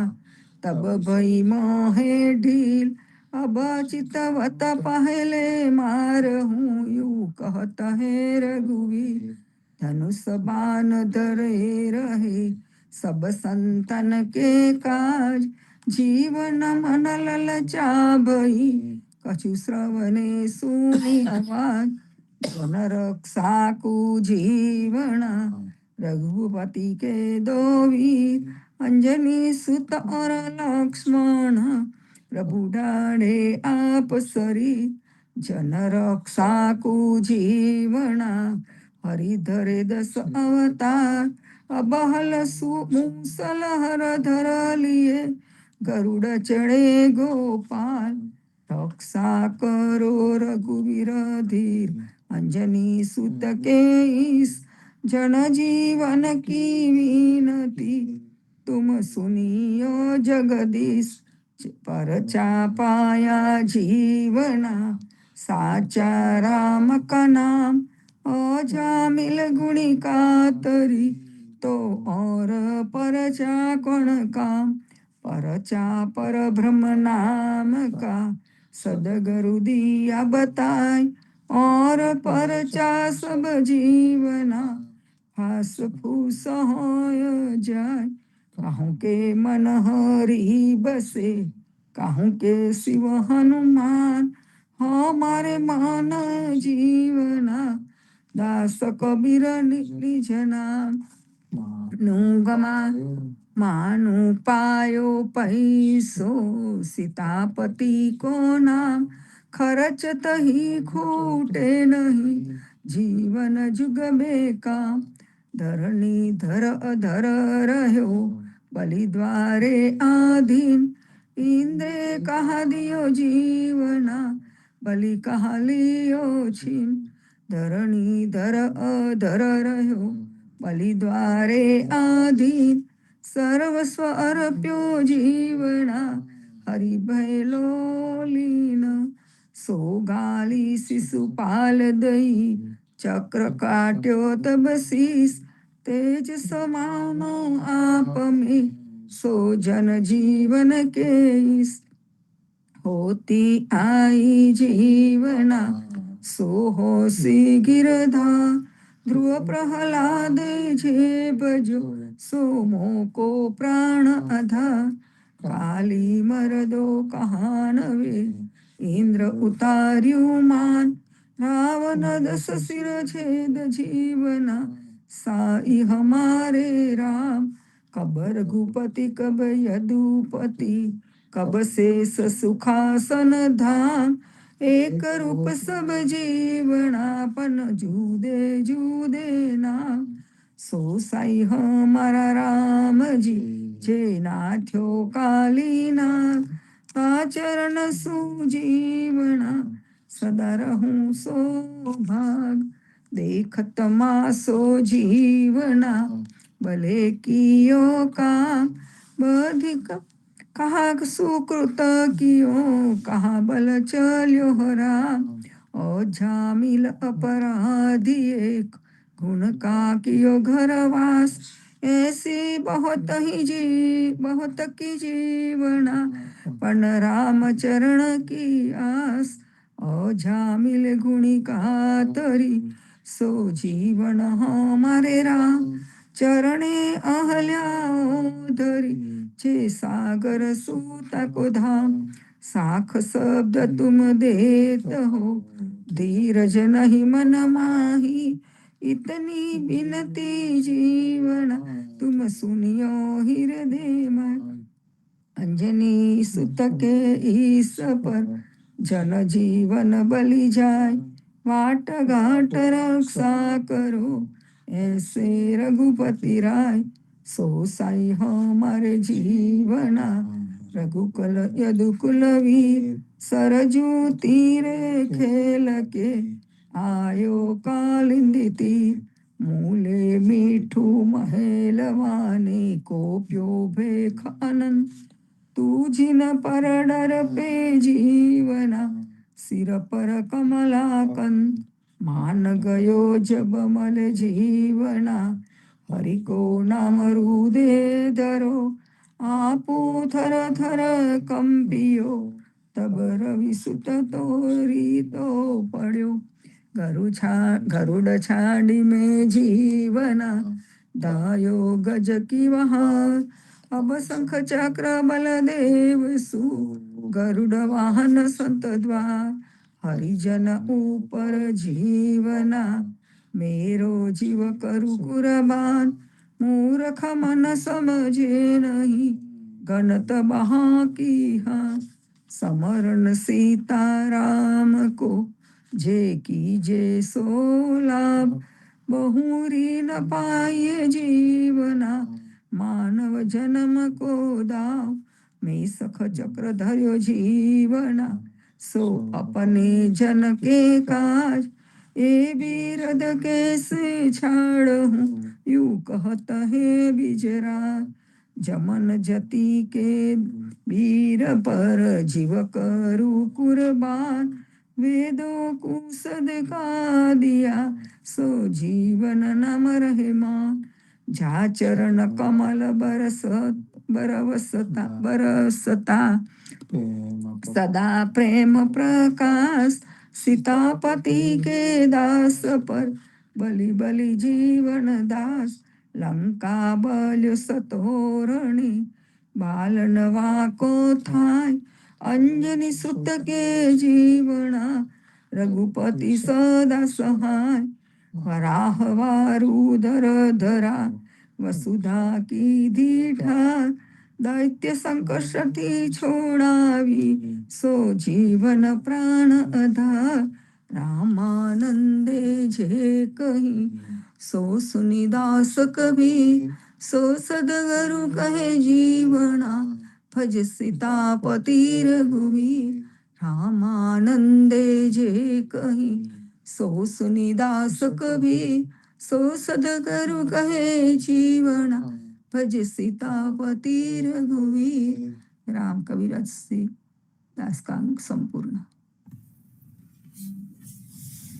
तब भई मोहे ढील अब चितवत पहले मार हूँ यू कहत है रघुवीर धनुष बाण धरे रहे सब संतन के काज। जीवन मन ललचा भई कछु श्रवणे सुनी आवाज। वन रक्षा को जीवना रघुपति के दो वीर। अंजनी सुत और लक्ष्मण प्रभु डाढ़े आप सरी। जन रक्षा को जीवना हरि धरे 10 अवतार। अबहल मूसल हर धर लिए गरुड़ चढ़े गोपाल। रक्षा करो रघुवीर धीर अंजनी सुत के ईस। जन जीवन की विनती तुम सुनियो जगदीश। परचा पाया जीवना साचा राम का नाम। अजामिल गुणी कातरी तो और परचा कौन काम। परचा पर ब्रह्म नाम का सदगुरु दिया बताए। और परचा सब जीवना हास फूस होय जाय। कहूँ के मन हरि बसे कहूँ के शिव हनुमान। हमारे मन जीवना दास कबीर निज नाम। मानु गमा मानु पायो पैसो सीतापति को नाम। खर्चत ही खूटे नहीं जीवन जुग बेकाम। धरणी धर अधर रहो बलि द्वारे आधीन। इंद्रे कहा दियो जीवना बलि कहा लियो छीन। धरणी धर अधर रहो बलि द्वारे आधीन। सर्वस्व अर्प्यो जीवना हरि भैलो लीन। सो गाली शिशुपाल दई चक्र काट्यो तब शीस। तेज समानो आप में सो जन जीवन के ईस। होती आई जीवना सो होसी गिरधार। ध्रुव प्रहलाद जे बजो सो मोको प्राण आधार। काली मरदो कहानवे इंद्र उतार्यु मान। रावण 10 सिर छेद जीवना साई हमारे राम। कब रघुपति कब यदुपति कब शेष सुखासन धाम। एक रूप सब जीवनापन जूदे जूदे नाम। सो साई हमारा राम जी जे नाथ्यो काली नाग। आचरण सुजीवना सदा रहूं सो भाग। देखत मासो जीवना भले कियो काम। बधिक कहा सुकृत कियो कहा बल चल्यो राम। ओ झामिल अपराधी एक गुण का कियो घरवास। ऐसी बहुत की जीवना पन राम चरण की आस। ओ झामिल गुणी का तरी सो जीवन हमारे राम। चरणे अहल्या धरी जे सागर सूता को धाम। साख शब्द तुम देत हो धीरज नहीं मन माही। इतनी बिनती जीवना तुम सुनियो हृदय में। अंजनी सुत के ईस पर जन जीवन बलि जाय। वाट घाट रक्षा करो ऐसे रघुपति राय। सो साई हमारे जीवना रघुकुल यदुकुल वीर। सरजू तीरे खेल के आयो कालिंदी तीर। मूले मीठू महेलवानी को प्यो भेख अनंत। तू जिन पर डर पे जीवना सिर पर कमलाकंत। मान गयो जब मल जीवना हरि को नाम हृदय धरो। आपो थर थर कंपियो तब रवि सुत तोरी तो पड़्यो। गरुड़ छाड़ी में जीवना दायो गज की वहार। अब शंख चक्र बलदेव सु गरुड़ वाहन संत द्वार। हरिजन ऊपर जीवना मेरो जीव करु कुर्बान। मूर्ख मन समझे नहीं गणत बहा की हाँ। समरण सीताराम को जे कीजे सो लाभ। बहुरी न पाए जीवना मानव जन्म को दाव। मैं सख चक्र धर्यो जीवना सो अपने जन के काज। ए बीरद कैसे छाड़ हूँ यू कहत है बिजरा। जमन जति के वीर पर जीव करू कुर्बान। वेदों को सदका दिया सो जीवन नम रहे मान। जा चरण कमल बरसता सदा प्रेम प्रकाश। सीतापति के दास पर बलि बलि जीवन दास। लंका बल सतोरणी बालनवा को थाय। अंजनी सुत के जीवना रघुपति सदा सहाय। वराह वारुदर धरा वसुधा की दीठा। दैत्य संकटि छोड़ावी सो जीवन प्राण आधार। रामानंदे जे कही सो सुनिदास कबीर। सो सदगुरु कहे जीवना भज सीतापति रघुवीर। रामानंदे जे कही सो सुनिदास कबीर। सो सदगुरु कहे जीवना भज सीतापति रघुवीर। राम कबीर से दास का अंक संपूर्ण।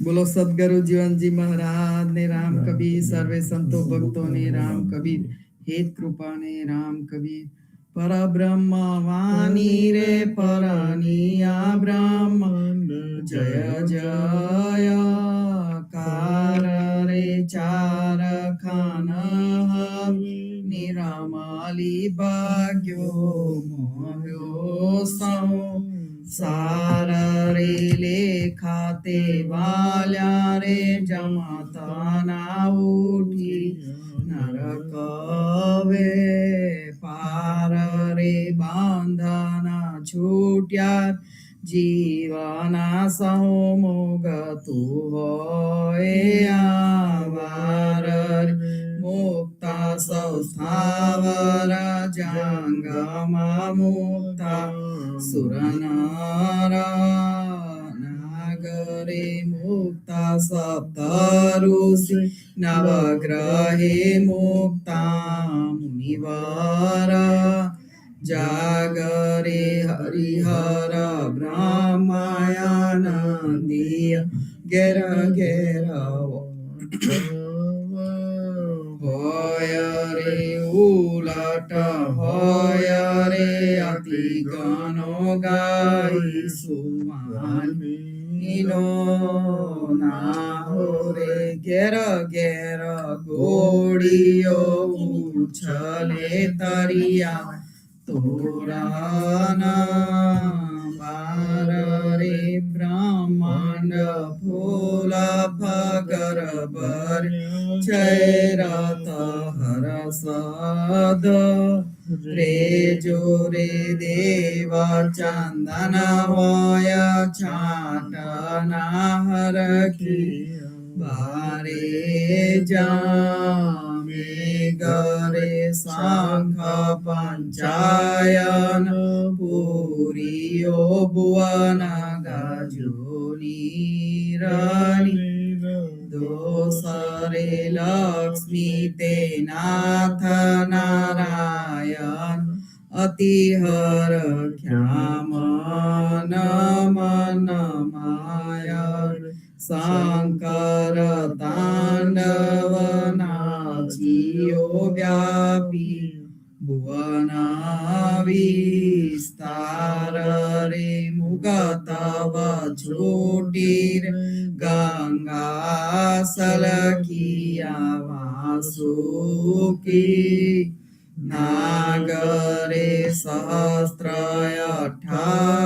बोलो सदगुरु जीवन जी महाराज ने राम कबीर। सर्वे संतों भक्तों ने राम कबीर। हेत कृपा ने राम कबीर। पर ब्रह्म वाणी रे परनिया ब्रह्म। जय जय कार रे चार खान निरामाली भाग्यो मोह्यो सौ। सार रे लेखाते वाल्या रे जमाता ना उठी। नरकवे पार रे बांधना छूट्या। जीवना सहो मोग तू होए आवार। मुक्ता सौस्थावर जंगमा मुक्ता। सुरनार नागरे मुक्ता सप्त ऋषि। नवग्रहे मुक्ता मुनिवर। जागरे हरिहर ब्रह्मानंदीय। गेर गेर होय रे उलट होय रे अति गनो गाई सुमानिनो ना हो रे। गेर गेर गोड़ियो उछले तरिया। तोराना बार रे ब्रह्मांड फूल भगर बर। चैरत हरसद रे जोरे देव चंदन होय छाटना हर की। बारे जामे गरे शंख पंचायन। पुरियो भुवन गजुनी रानी। दोसरे लक्ष्मी ते नाथ नारायण। अतिहर ख्याम नमन माया। शंकर तांडव नाचियो व्यापी। ભુવના વિસ્તાર રે મુગતવ છોટી રે ગંગા સલખિયા વાસુકી નાગરે સહસ્ત્ર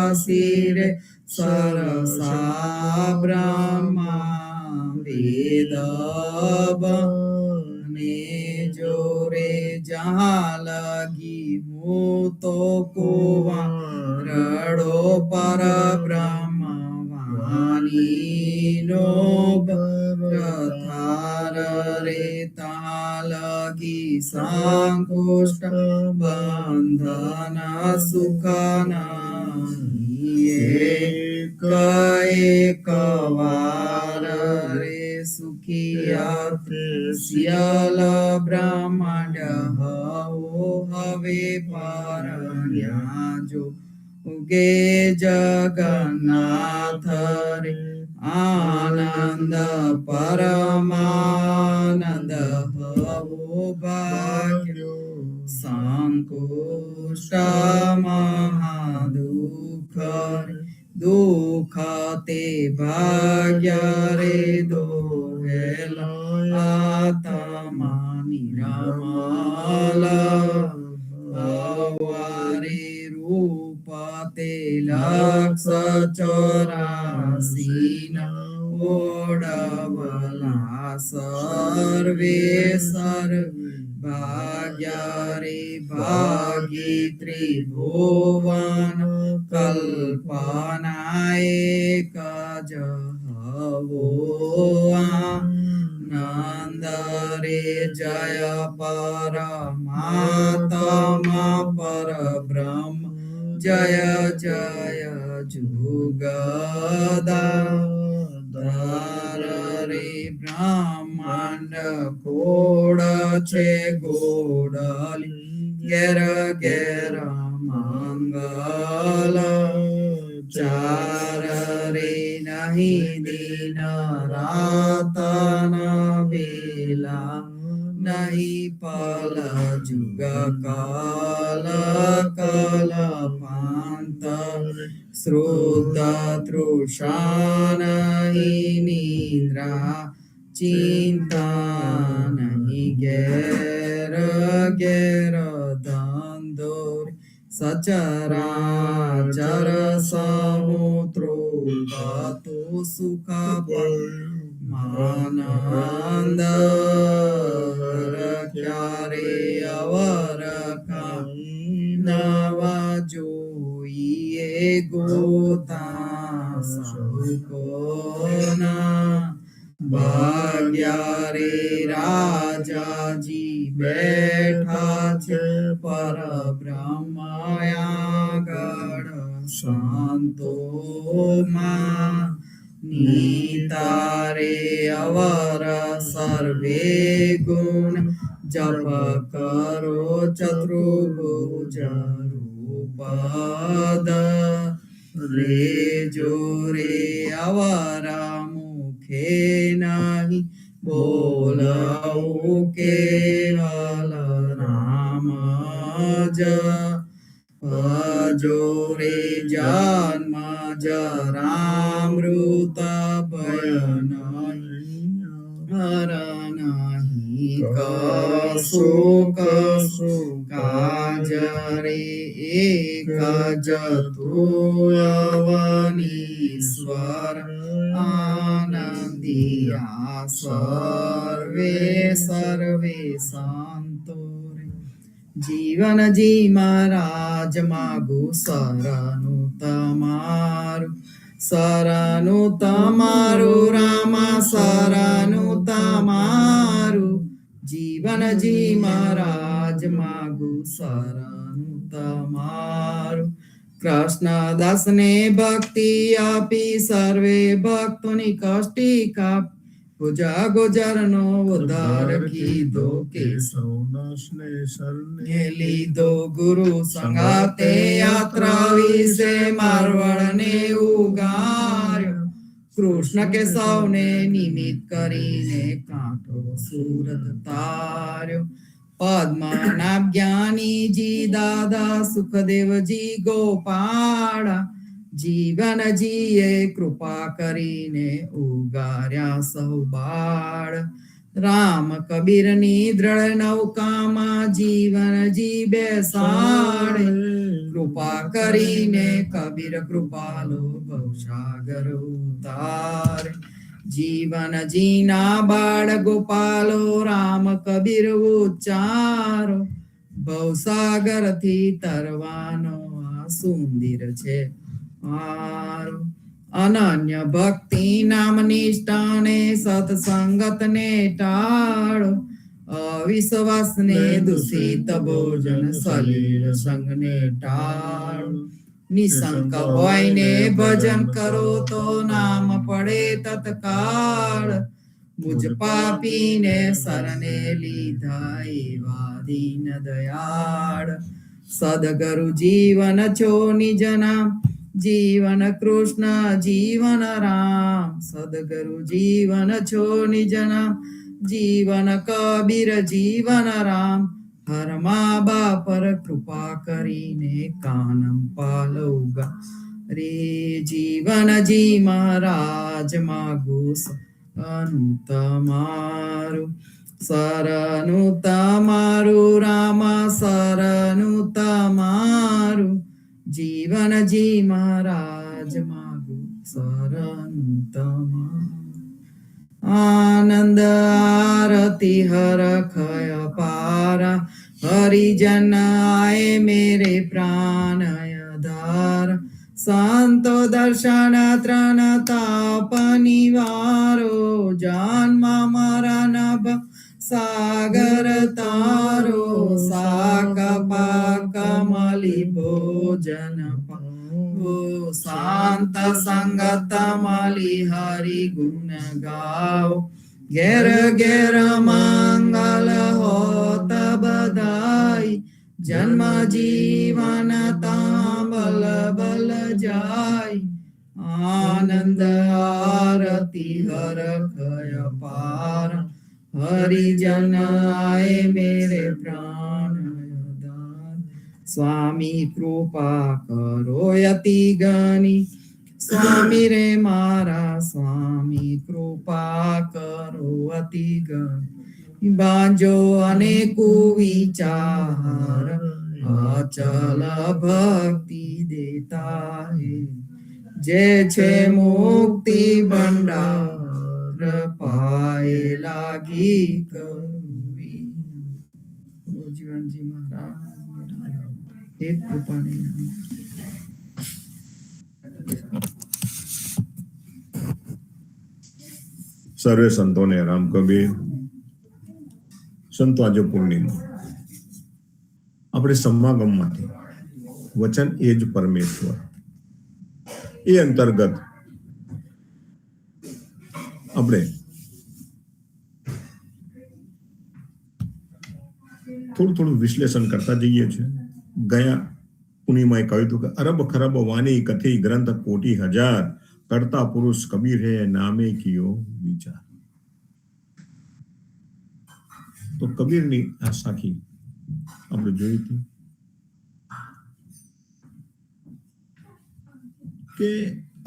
88 રે સરસા બ્રહ્મા વેદ બને જોરે જહાં લગી હું તો કુંવરડો પર બ્રહ્મ વાણીનો પ્રથાર રે તાં લગી સંકુષ્ટ બંધન સુખના એક વાર રે સુખિયા શિયલ બ્રહ્માંડ હવે પરણ્યા જો ઉગે જગન્નાથ રે આનંદ પરમાનંદ હવો ભાગ્યો સંકુષ્ટ મહાદુઃખ દુઃખ તે ભાગ્ય રે દોહેલા આત્મા નિરમલ અવારે રૂપ તે લક્ષ 84 ઓડવલા સર્વે ભાગ્ય રે ભાગી ત્રિભુવન કલ્પના એક જ હવો આનંદ રે જય પરમાત્મા પરબ્રહ્મ જય જય જુગદાધાર રે બ્રહ્માંડ કોડ છે ગોડલી ઘેર ઘેર મંગલ ચાર રે નહીં દિન રાત વેલા નહીં પલ જુગ કાલ કલપાંત શ્રુત તૃષા નહીં નિદ્રા ચિંતા નહીં ઘેર ઘેર ધંધોર સચરાચર સમુદ્રો ગતો સુખ માનંદ ક્યારે અવર નવા જોઈએ ગોતા સૌકોના ભાગ્યા રે રાજાજી બેઠા છે પરબ્રહ્મ આગળ શાંતોમાં નીતારે અવર સર્વે ગુણ જપ કરો ચતુર્ભુજ રૂપદ રે જોરે અવર મુખે નહીં બોલવું કેવલ રામ જ જોરે જન્મ જરામૃત ભય નહીં કશું કાજ રે એક જ તું અવનીશ્વર આનંદિયા સર્વે સંતો જીવનજી મહારાજ માગુ શરણું તમારું રામા શરણું તમારું જીવનજી મહારાજ માગુ શરણું તમારું કૃષ્ણદાસ ને ભક્તિ આપી સર્વે ભક્તોની કષ્ટી કાપ ગુજા ગુજરનો ઉદ્ધાર કીધો કેશવને શરણે લીધો ગુરુ સંગાતે યાત્રા વિશે મારવાડને ઉગાર્યો કૃષ્ણ કેશવને નિમિત્ત કરીને કાંઠો સુરત તાર્યો પદ્મનાભ જ્ઞાનીજી દાદા સુખદેવજી ગોપાળા જીવનજીએ કૃપા કરીને ઉગાર્યા સૌ બાળ રામ કબીરની દ્રઢ નૌકામાં જીવનજી બેસાડે કૃપા કરીને કબીર કૃપાલો ભવસાગર ઉતારે જીવનજીના બાળ ગોપાલો રામ કબીર ઉચ્ચારો ભવસાગર થી તરવાનો આ સુંદર છે આરો અનન્ય ભક્તિ નામ નિષ્ઠાને સત્સંગત ને ટાળો અવિશ્વાસ ને દૂષિત ભોજન સલીલ સંગ ને ટાળો નિશંક હોય ને ભજન કરો તો નામ પડે તત્કાળ મુજ પાપીને શરણે લીધા એવા દીન દયાળ સદગુરુ જીવન છો નિજ નામ જીવન કૃષ્ણ જીવન રામ સદગુરુ જીવન છો નિજ નામ જીવન કબીર જીવન રામ હર મા બાપ પર કૃપા કરીને કાનમ પાલવગા રે જીવનજી મહારાજ માગો શરણું તમારું શરણું તમારું રામ શરણું તમારું જીવનજી મહારાજ માગો શરણું તમારું આનંદ આરતી હરખય પારા હરિજન આય મેરે પ્રાણય ધાર સંતો દર્શન ત્રણ તાપ નિવારો જન્મ મરણ સાગર તારો સાક પાક મલી ભોજન શાંત સંગત મલી હરિ ગુણ ગાઓ ઘેર ઘેર મંગલ હોત બધાઈ જન્મ જીવન તાંબલ બલ જાય આનંદ આરતી હરખય પાર હરિજન આય મેરે પ્રાણ સ્વામી કૃપા કરો યતિ ગની સ્વામી રે મારા સ્વામી કૃપા કરો અતિ ગની બાંજો અને કુવિચાર અચલ ભક્તિ દેતા હે જે છે મુક્તિ ભંડાર પાએ લાગી કરવી જીવનજી મહારાજ એક કૃપાની સર્વે સંતોને રામ કબીર. સંતો આજે પૂર્ણિમા આપણે સમાગમમાંથી વચન એ જ પરમેશ્વર એ અંતર્ગત આપણે થોડું વિશ્લેષણ કરતા જઈએ છીએ. ગયા પૂર્ણિમાએ કહ્યું હતું કે અરબ ખરબ વાણી કથી ગ્રંથ કોટી હજાર કરતા પુરુષ કબીર હે નામે કિયો વિચાર. તો કબીરની આ સાખી આપણે જોઈ હતી કે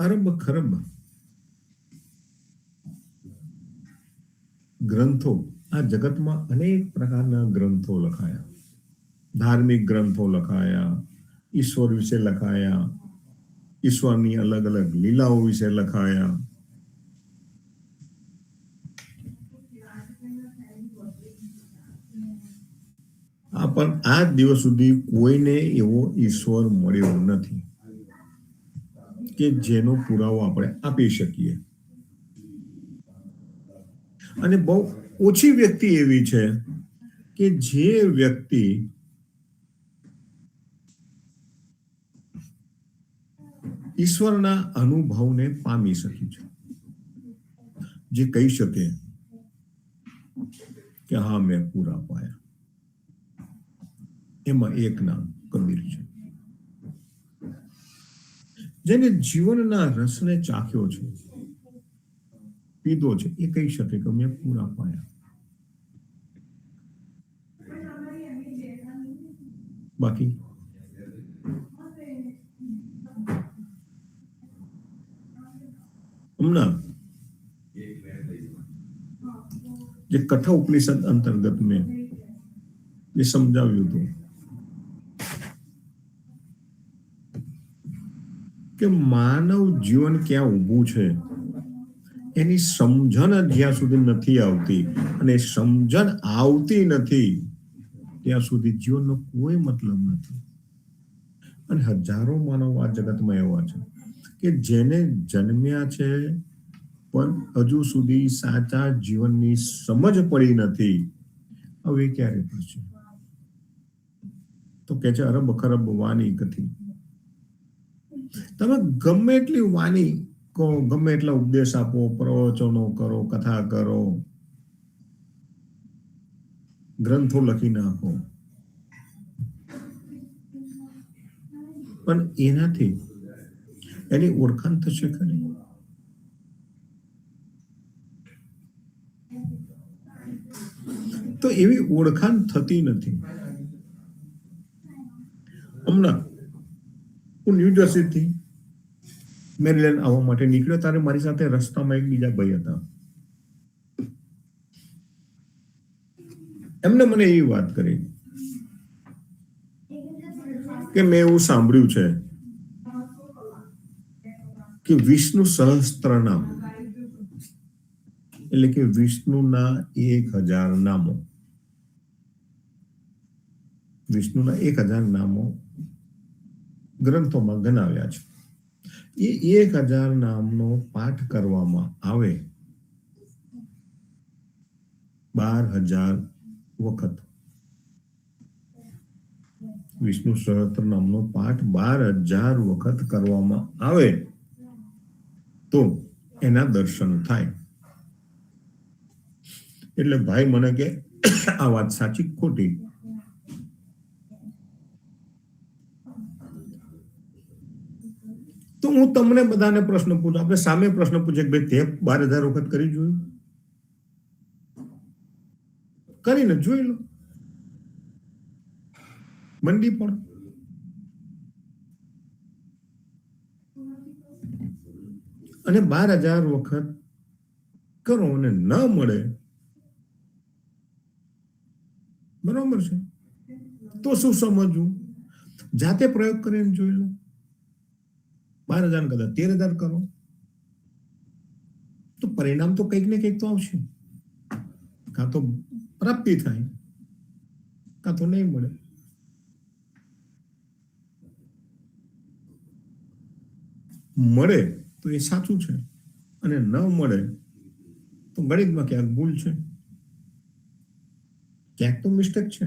અરબ ખરબ ગ્રંથો આ જગતમાં અનેક પ્રકારના ગ્રંથો લખાયા. ધાર્મિક ગ્રંથો લખાયા, ઈશ્વર વિશે લખાયા, ઈશ્વરની અલગ અલગ લીલાઓ વિશે લખાયા. પણ આ દિવસ સુધી કોઈને એવો ઈશ્વર મળ્યો નથી કે જેનો પુરાવો આપણે આપી શકીએ. અને બહુ ઓછી વ્યક્તિ એવી છે કે જે વ્યક્તિ ઈશ્વરના અનુભવને પામી શકી છે, જે કહી શકે કે હા મેં પૂરા પાયા. એમાં એક નામ કબીર છે, જેને જીવનના રસને ચાખ્યો છે, પીધો છે, એ કહી શકે કે મેં પૂરા પાયા. બાકી હમણાં જે કઠા ઉપનિષદ અંતર્ગત મેં જે સમજાવ્યું હતું કે માનવ જીવન ક્યાં ઊભું છે એની સમજણ જ્યાં સુધી નથી આવતી અને સમજણ આવતી નથી ત્યાં સુધી જીવનનો કોઈ મતલબ નથી. અને હજારો માનવ આ જગતમાં એવા છે કે જેને જન્મ્યા છે પણ હજુ સુધી સાચા જીવનની સમજ પડી નથી. હવે ક્યારે પડશે? તો કે છે અરબ ખરબ વાની કથી. તમે ગમે એટલી વાની કહો, ગમે એટલા ઉપદેશ આપો, પ્રવચનો કરો, કથા કરો, ગ્રંથો લખી નાખો, પણ એનાથી એની ઓળખાણ થશે ખરી? તો એવી ઓળખાણ થતી નથી. હમણાં હું ન્યૂજર્સીથી મેરીલેન્ડ આવવા માટે નીકળ્યો ત્યારે મારી સાથે રસ્તામાં એક બીજા ભાઈ હતા. એમને મને એવી વાત કરી કે મેં એવું સાંભળ્યું છે કે વિષ્ણુ સહસ્ત્ર નામ એટલે કે વિષ્ણુના 1000 નામો, વિષ્ણુના 1000 નામો ગ્રંથોમાં ગણાવ્યા છે. એ 1000 નામનો પાઠ કરવામાં આવે 12000 વખત. વિષ્ણુ સહસ્ત્ર નામનો પાઠ 12000 વખત કરવામાં આવે તો એના દર્શન થાય. એટલે ભાઈ મને કે આ વાત સાચી ખોટી? તો હું તમને બધાને પ્રશ્ન પૂછું, આપણે સામે પ્રશ્ન પૂછે કે ભાઈ તે 12000 વખત કરી જોયું? કરીને જોઈ લો, મંડી પણ. અને 12000 વખત કરો અને ન મળે, બરોબર છે, તો શું સમજવું? જાતે પ્રયોગ કરીને જોઈ લો. 12000 કદાચ 13000 કરો તો પરિણામ તો કંઈક ને કંઈક તો આવશે. કાં તો પ્રાપ્તિ થાય, કાં તો નહીં મળે. મળે તો એ સાચું છે અને ન મળે તો ગણિતમાં ક્યાંક ભૂલ છે, ક્યાંક તો મિસ્ટેક છે.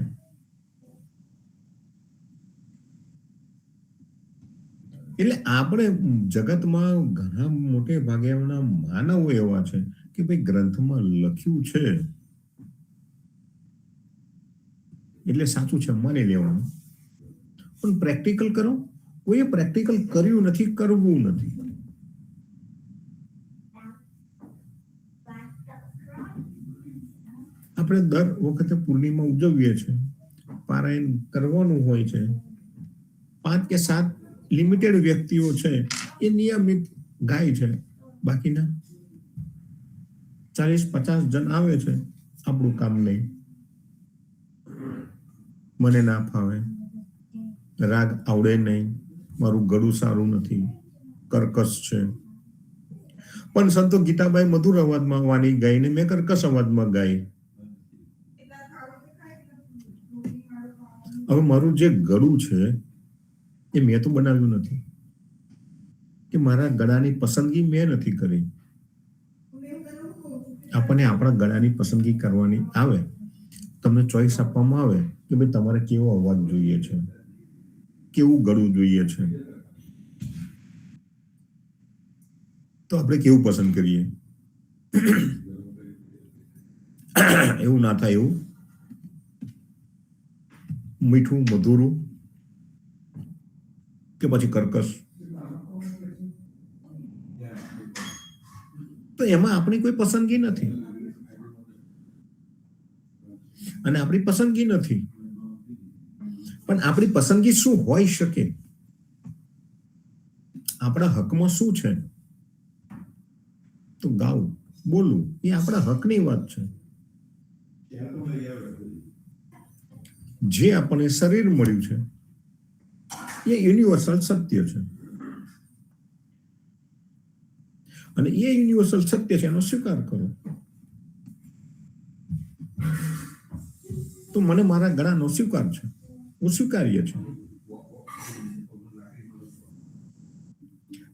એટલે આપણે જગતમાં ઘણા મોટે ભાગેના માનવો એવા છે કે ભાઈ ગ્રંથમાં લખ્યું છે એટલે સાચું છે માની લેવાનું, પણ પ્રેક્ટિકલ કરો. કોઈએ પ્રેક્ટિકલ કર્યું નથી, કરવું નથી. આપણે દર વખતે પૂર્ણિમા ઉજવીએ છીએ, પારાયણ કરવાનું હોય છે. 5 કે 7 લિમિટેડ વ્યક્તિઓ છે એ નિયમિત ગાય છે, બાકીના 40-50 જણ આવે છે આપણું કામ લઈ. મને ના ફાવે, રાગ આવડે નહીં, મારું ગળું સારું નથી, કર્કશ છે. પણ સંતો ગીતાબાઈ મધુર અવાજમાં વાણી ગાઈને મેં કર્કશ અવાજમાં ગાઈ. હવે મારું જે ગળું છે એ મેં તો બનાવ્યું નથી, કે મારા ગળાની પસંદગી મેં નથી કરી. આપણને આપણા ગળાની પસંદગી કરવાની આવે, તમને ચોઈસ આપવામાં આવે કે ભાઈ તમારે કેવો અવાજ જોઈએ છે, કેવું ગળું જોઈએ છે, તો આપણે કેવું પસંદ કરીએ. એવું ના થાય એવું મીઠું મધુરું કે પછી કર્કશ, તો એમાં આપણી કોઈ પસંદગી નથી. અને આપણી પસંદગી નથી પણ આપણી પસંદગી શું હોઈ શકે? આપણા હકમાં શું છે? તો ગાવું, બોલવું એ આપણા હકની વાત છે. જે આપણને શરીર મળ્યું છે એ યુનિવર્સલ સત્ય છે, અને એ યુનિવર્સલ સત્ય છે એનો સ્વીકાર કરો. તો મને મારા ગળાનો સ્વીકાર છે, હું સ્વીકાર્ય છે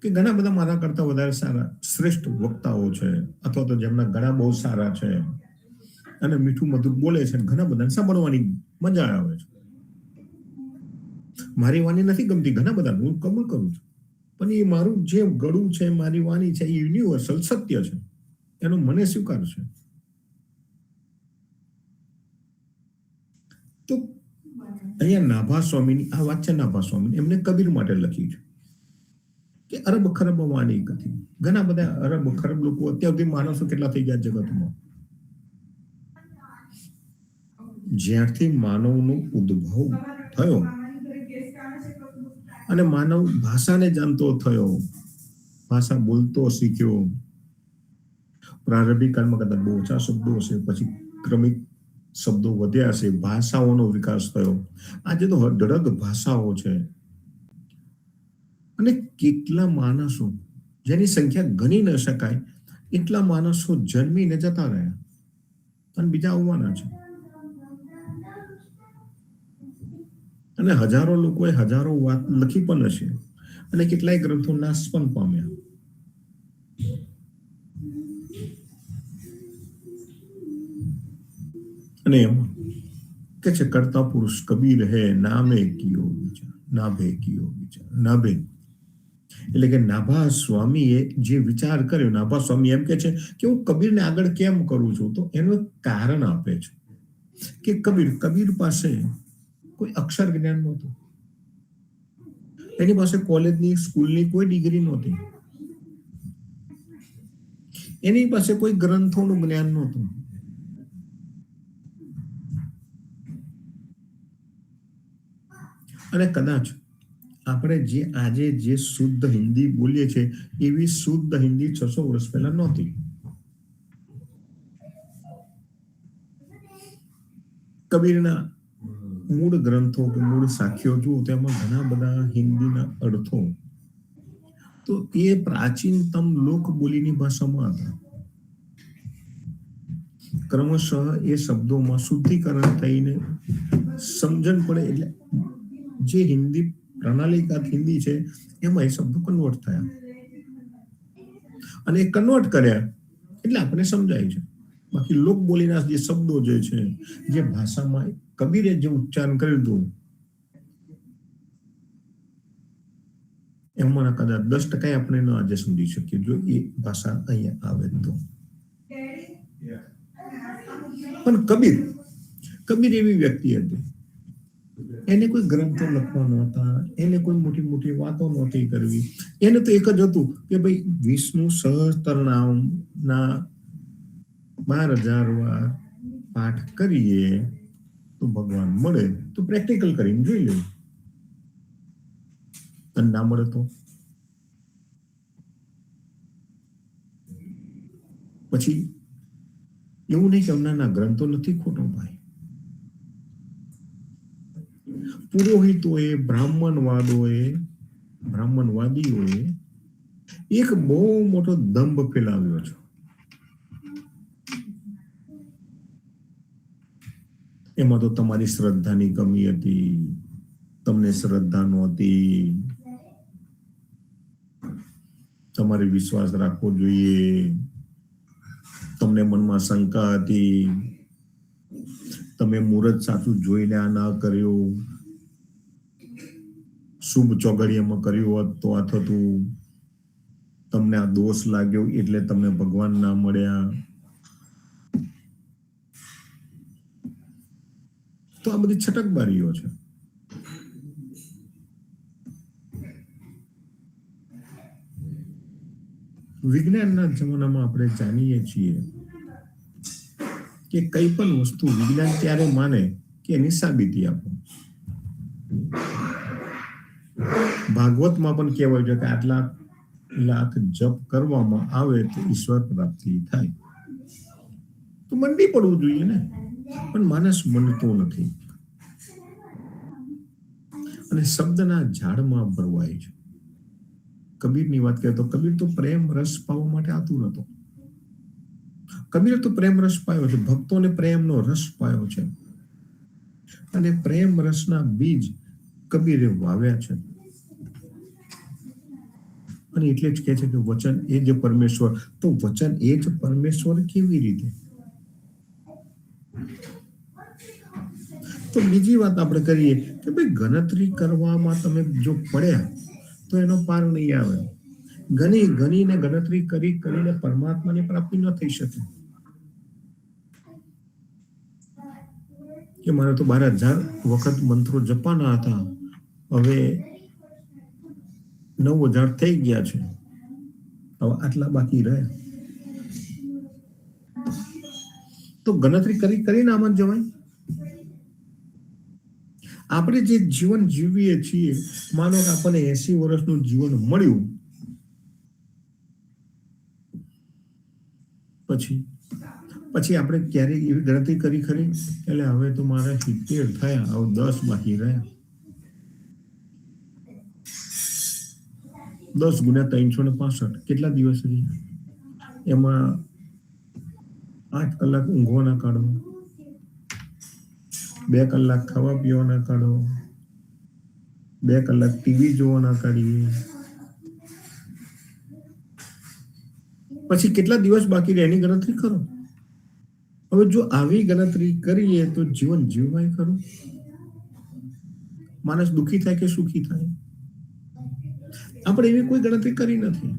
કે ઘણા બધા મારા કરતા વધારે સારા શ્રેષ્ઠ વક્તાઓ છે, અથવા તો જેમના ગળા બહુ સારા છે અને મીઠું મધુર બોલે છે, ઘણા બધાને સાંભળવાની મજા આવે છે. મારી વાણી નથી ગમતી ઘણા બધા, હું કબૂલ કરું છું, પણ એ મારું જે ગળું છે, મારી વાણી છે, એ યુનિવર્સલ સત્ય છે, એનો મને સ્વીકાર છે. તો અહીંયા નાભા સ્વામીની આ વાત છે. નાભા સ્વામી એમને કબીર માટે લખી છે કે અરબ ખરબ વાણી કથી. ઘણા બધા અરબ ખરબ લોકો અત્યાર સુધી માણસો કેટલા થઈ ગયા જગતમાં. જ્યારથી માનવનો ઉદ્ભવ થયો અને માનવ ભાષાને જાણતો થયો, ભાષા બોલતો શીખ્યો. પ્રારંભિક કાળમાં કદાચ બહુ ઓછા શબ્દો હશે, પછી ક્રમિક શબ્દો વધ્યા છે, ભાષાઓનો વિકાસ થયો. આજે તો અઢળક ભાષાઓ છે, અને કેટલા માણસો જેની સંખ્યા ગણી ન શકાય એટલા માણસો જન્મીને જતા રહ્યા અને બીજા આવવાના છે. અને હજારો લોકોએ હજારો વાત લખી પણ હશે, અને કેટલાય ગ્રંથો નાશ પણ પામ્યા. અને એમાં કે છે કરતા પુરુષ કબીર હે નામે કિયો વિચાર, નાભે કિયો વિચાર. નાભે એટલે કે નાભા સ્વામીએ જે વિચાર કર્યો, નાભા સ્વામી એમ કે છે કે હું કબીરને આગળ કેમ કરું છું, તો એનું એક કારણ આપે છે કે કબીર પાસે કોઈ અક્ષર જ્ઞાન નહોતું, એની પાસે કોલેજની સ્કૂલની કોઈ ડિગ્રી નહોતી, એની પાસે કોઈ ગ્રંથોનું જ્ઞાન નહોતું. અને કદાચ આપણે જે આજે જે શુદ્ધ હિન્દી બોલીએ છીએ એવી શુદ્ધ હિન્દી 600 વર્ષ પહેલા નહોતી. કબીરના મૂળ ગ્રંથો કે મૂળ સાખીઓ જુઓ તેમાં ઘણા બધા હિન્દીના અર્થો તો એ પ્રાચીનતમ લોક બોલીની ભાષામાં હતા. ક્રમશઃ એ શબ્દોમાં શુદ્ધિકરણ થઈને સમજણ પડે એટલે જે હિન્દી પ્રણાલીગત હિન્દી છે એમાં એ શબ્દો કન્વર્ટ થયા, અને એ કન્વર્ટ કર્યા એટલે આપણને સમજાય છે. બાકી લોક બોલીના જે શબ્દો જે છે, જે ભાષામાં કબીરે જે ઉચ્ચારણ કર્યું હતું એમાં કદાચ 10% આપણે ન આજે સમજી શકીએ જો એ ભાષા અહીંયા આવે તો. પણ કબીર એવી વ્યક્તિ હતી, એને કોઈ ગ્રંથો લખવા નહોતા, એને કોઈ મોટી મોટી વાતો નહોતી કરવી. એને તો એક જ હતું કે ભાઈ વિષ્ણુ સહસ્ત્રનામ ના 12,000 વાર પાઠ કરીએ તો ભગવાન મળે, તો પ્રેક્ટિકલ કરીને જોઈ લેવું, અને ના મળે તો પછી એવું નહીં કે એમના ગ્રંથો નથી ખોટો ભાઈ. પુરોહિતોએ, બ્રાહ્મણવાદીઓએ એક બહુ મોટો દંભ ફેલાવ્યો છે. એમાં તો તમારી શ્રદ્ધાની કમી હતી, તમને શ્રદ્ધા નહોતી, તમારે વિશ્વાસ રાખવો જોઈએ, તમને મનમાં શંકા હતી, તમે મુહૂર્ત સાચું જોઈને આ ના કર્યું, શુભ ચોઘડિયામાં કર્યું હોત તો આ થતું, તમને આ દોષ લાગ્યો એટલે તમને ભગવાન ના મળ્યા. તો આ બધી છટકબારીઓ છે. વિજ્ઞાનના જમાનામાં આપણે જાણીએ છીએ કે કઈ પણ વસ્તુ વિજ્ઞાન ત્યારે માને કે એની સાબિતી આપો. ભાગવતમાં પણ કહેવાય છે કે આટલા લાખ જપ કરવામાં આવે તો ઈશ્વર પ્રાપ્તિ થાય. તો મંડી પડવું જોઈએ ને, પણ માણસ મંડતો નથી અને શબ્દના ઝાડમાં ભરવાય છે. કબીરની વાત કરીએ તો કબીર તો પ્રેમ રસ પાવવા માટે આતુર હતો. કબીર તો પ્રેમ રસ પાયો છે, ભક્તોને પ્રેમનો રસ પાયો છે અને પ્રેમ રસના બીજ કબીરે વાવ્યા છે. અને એટલે જ કહે છે કે વચન એ જ પરમેશ્વર. તો વચન એ જ પરમેશ્વર કેવી રીતે? તો બીજી વાત આપણે કરીએ કે ભાઈ ગણતરી કરવામાં તમે જો પડ્યા તો એનો પાર નહીં આવે. ગણીને ગણતરી કરીને પરમાત્માની પ્રાપ્તિ ન થઈ શકે. કે મારે તો 12,000 વખત મંત્રો જપાના હતા, હવે 9,000 થઈ ગયા છે, હવે આટલા બાકી રહ્યા. તો ગણતરી કરીને આમાં જવાય? આપણે જે જીવન જીવીએ છીએ, માનો કે આપણને 80 વર્ષનું જીવન મળ્યું, પછી આપણે ક્યારેય એવી ગણતરી કરી ખરી એટલે હવે તો મારા 70 થયા, હવે 10 બાકી રહ્યા. 10 ગુણ્યા 365 કેટલા દિવસ રહ્યા? એમાં 8 કલાક ઊંઘવાના કાઢો, 2 કલાક ખાવા પીવાના કાઢો, 2 કલાક ટીવી જોવાના કાઢીએ, પછી કેટલા દિવસ બાકી રહે એની ગણતરી કરો. હવે જો આવી ગણતરી કરીએ તો જીવન જીવવાય ખરું? માણસ દુઃખી થાય કે સુખી થાય? આપણે એવી કોઈ ગણતરી કરી નથી.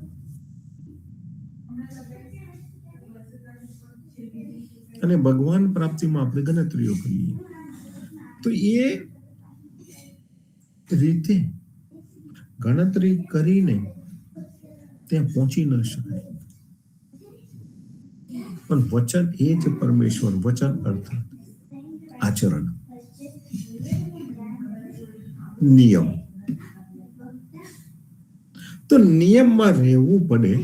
અને ભગવાન પ્રાપ્તિમાં આપણે ગણતરીઓ કરીએ તો એ રીતે ગણતરી કરીને ત્યાં પહોંચી ન શકાય. પણ વચન એ જ પરમેશ્વર. વચન અર્થાત આચરણ, નિયમ. તો નિયમમાં રહેવું પડે,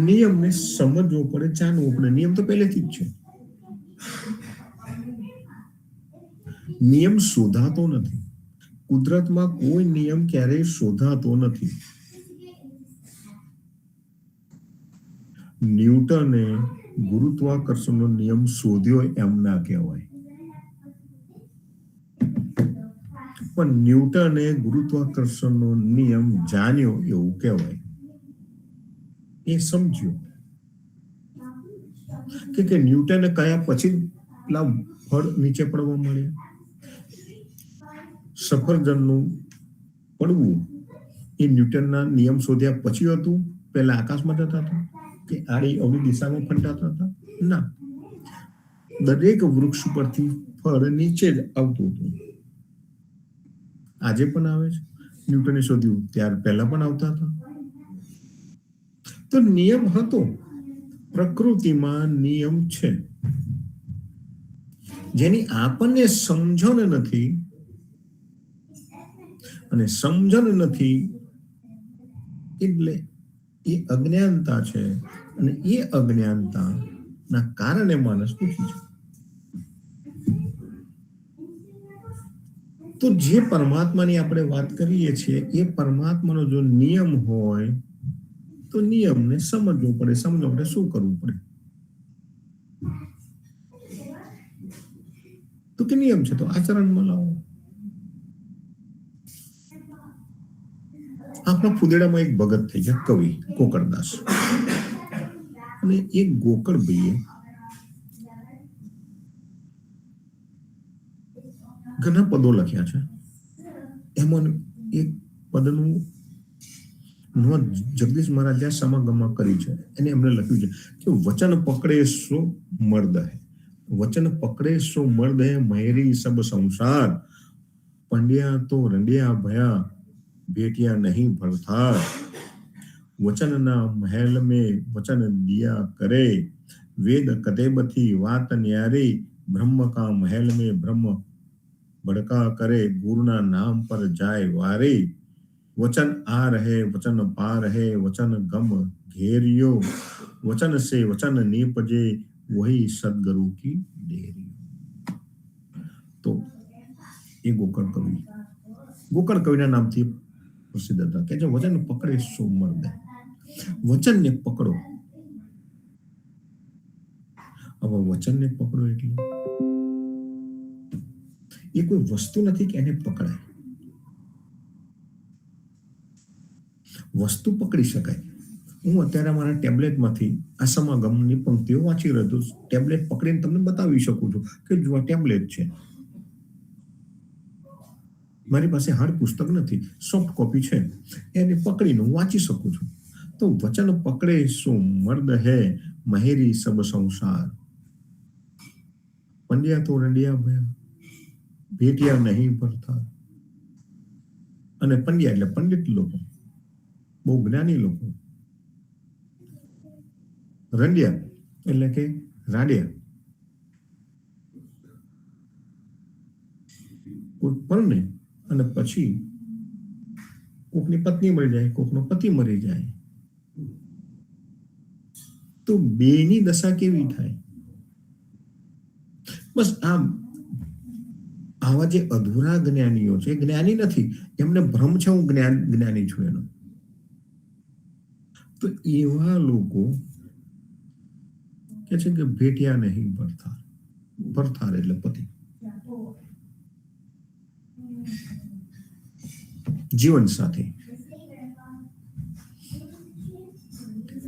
નિયમને સમજવો પડે, જાણવું પડે. નિયમ તો પહેલેથી જ છે. નિયમ શોધાતો નથી. કુદરતમાં કોઈ નિયમ ક્યારેય શોધાતો નથી. ન્યૂટને ગુરુત્વાકર્ષણનો નિયમ શોધ્યો એમ ના કહેવાય, પણ ન્યૂટને ગુરુત્વાકર્ષણનો નિયમ જાણ્યો એવું કહેવાય. એ સમજ્યો કે ન્યૂટને કયા પછી પેલા ફળ નીચે પડવા મળ્યા. સફરજનનું પડવું એ ન્યૂટનના નિયમ શોધ્યા પછી હતું? પહેલા આકાશમાં જતા હતા કે આડી અવળી દિશામાં ફંટાતા હતા? ના, દરેક વૃક્ષ પરથી ફળ નીચે જ આવતું હતું. આજે પણ આવે છે. ન્યૂટને શોધ્યું ત્યાર પહેલા પણ આવતા હતા. તો નિયમ હતો. પ્રકૃતિમાં નિયમ છે જેની આપણને સમજણ નથી, અને સમજણ નથી એટલે એ અજ્ઞાનતા છે, અને એ અજ્ઞાનતા ના કારણે માણસ દુઃખી છે. તો જે પરમાત્માની આપણે વાત કરીએ છીએ એ પરમાત્માનો જો નિયમ હોય તો નિયમને સમજવો પડે. સમજવા માટે શું કરવું પડે? તો કે નિયમ છે તો આચરણમાં લાવો. આપણા ફુદેડામાં એક ભગત થઈ ગયા, કવિ કોકરદાસ, અને એક ગોકળ ભાઈએ ઘણા પદો લખ્યા છે. એમાં એક પદનું નોંધ જગદીશ મહારાજે સમાગમમાં કરી છે. એને એમને લખ્યું છે કે વચન પકડે સો મર્દ હૈ, વચન પકડે સો મર્દ હૈ, મહેરી સબ સંસાર, પંડ્યા તો રંડિયા ભયા, બેટિયા નહીં ભરથાર, વચનના મહેલ में વચન દિયા કરે, વેદ કતેબથી વાત ન્યારી, બ્રહ્મ કા મહેલ में બ્રહ્મ ભડકા કરે, ગુરુના નામ પર જાય વારે, વચન આ રહે વચન પા રહે, વચન ગમ घेरियो, वचन से वचन निपजे, वही सदगुरु की डेरी। तो ये गोकर्ण कविना नामથી પ્રસિદ્ધ હતા કે જો વચન પકડે સો મર્દ, વચનને પકડો. હવે વચનને પકડો એટલે એ કોઈ વસ્તુ નથી કે એને પકડાય. વસ્તુ પકડી શકાય. હું અત્યારે મારા ટેબ્લેટમાંથી આ સમાગમની પંક્તિઓ વાંચી રહ્યો છું. ટેબ્લેટ પકડીને તમને બતાવી શકું છું કે જો આ ટેબ્લેટ છે. મારી પાસે હાર્ડ પુસ્તક નથી, સોફ્ટ કોપી છે, એને પકડીને હું વાંચી શકું છું. તો વચન પકડે સો મર્દ હે, મહેરી સબ સંસાર. પંડ્યા તો રંડિયા ભયા, ભેટિયા નહીં ભરતા. અને પંડ્યા એટલે પંડિત લોકો, બહુ જ્ઞાની લોકો. રંડિયા એટલે કે રાડિયા, કોઈ પરણે અને પછી કોકની પત્ની મરી જાય, કોકનો પતિ મરી જાય, તો બેની દશા કેવી થાય? બસ આવા જે અધૂરા જ્ઞાનીઓ છે, જ્ઞાની નથી, એમને ભ્રમ છે હું જ્ઞાની છું એનો. તો એવા લોકો કે છે કે ભેટિયા નહીં ભરથાર. ભરથાર એટલે પતિ, જીવન સાથે.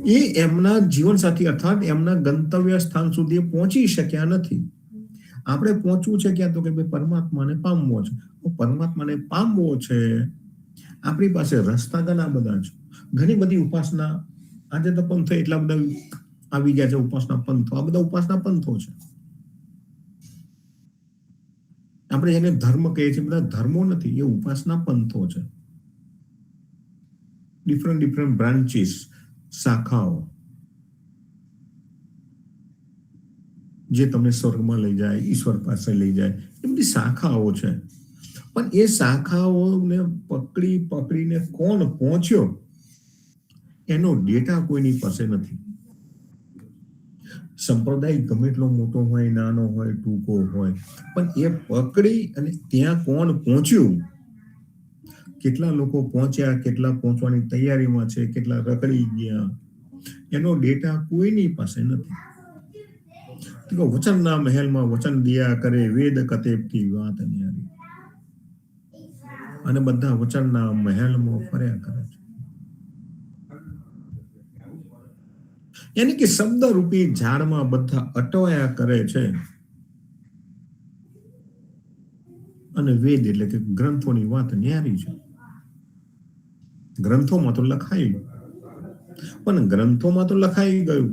એ એમના જીવન સાથી અર્થાત એમના ગંતવ્ય સ્થાન સુધી પહોંચી શક્યા નથી. આપણે પહોંચવું છે ક્યાં? તો કે ભાઈ પરમાત્માને પામવો છે. પરમાત્માને પામવો છે, આપણી પાસે રસ્તા ઘણા બધા છે. ઘણી બધી ઉપાસના, આજે તો પંથો એટલા બધા આવી ગયા છે, ઉપાસના પંથો. આ બધા ઉપાસના પંથો છે. આપણે એને ધર્મ કહીએ છીએ, બધા ધર્મો નથી, એ ઉપાસના પંથો છે. ડિફરન્ટ બ્રાન્ચીસ, શાખાઓ, જે તમને સ્વર્ગમાં લઈ જાય, ઈશ્વર પાસે લઈ જાય, એ બધી શાખાઓ છે. પણ એ શાખાઓને પકડીને કોણ પહોંચ્યો એનો ડેટા કોઈની પાસે નથી. સંપ્રદાય ગમે એટલો મોટો હોય, નાનો હોય, ટૂંકો હોય, પણ એ પકડી અને ત્યાં કોણ પહોંચ્યું, કેટલા લોકો પહોંચ્યા, કેટલા પહોંચવાની તૈયારીમાં છે, કેટલા રખડી ગયા, એનો ડેટા કોઈની પાસે નથી. વચનના મહેલમાં વચન દિયા કરે, વેદ કતેબથી વાત ન્યારી. અને બધા વચનના મહેલમાં ફર્યા કરે છે. યાની કે શબ્દ રૂપી ઝાડમાં બધા અટવાયા કરે છે. અને વેદ એટલે કે ગ્રંથોની વાત ન્યારી છે. ગ્રંથોમાં તો લખાયું, પણ ગ્રંથોમાં તો લખાઈ ગયું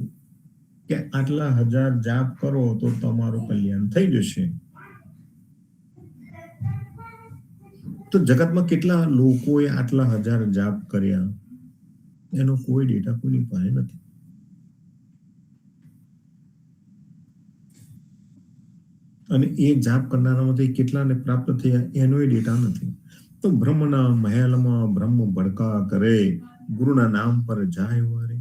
કે આટલા 1000 જાપ કરો તો તમારું કલ્યાણ થઈ જશે. તો જગતમાં કેટલા લોકોએ આટલા 1000 જાપ કર્યા એનો કોઈ ડેટા કોઈની પાસે નથી. અને એ જાપ કરનારામાંથી કેટલાને પ્રાપ્ત થયા એનો ડેટા નથી. તો બ્રહ્મના મહેલમાં બ્રહ્મ ભડકા કરે, ગુરુના નામ પર જાય વારે.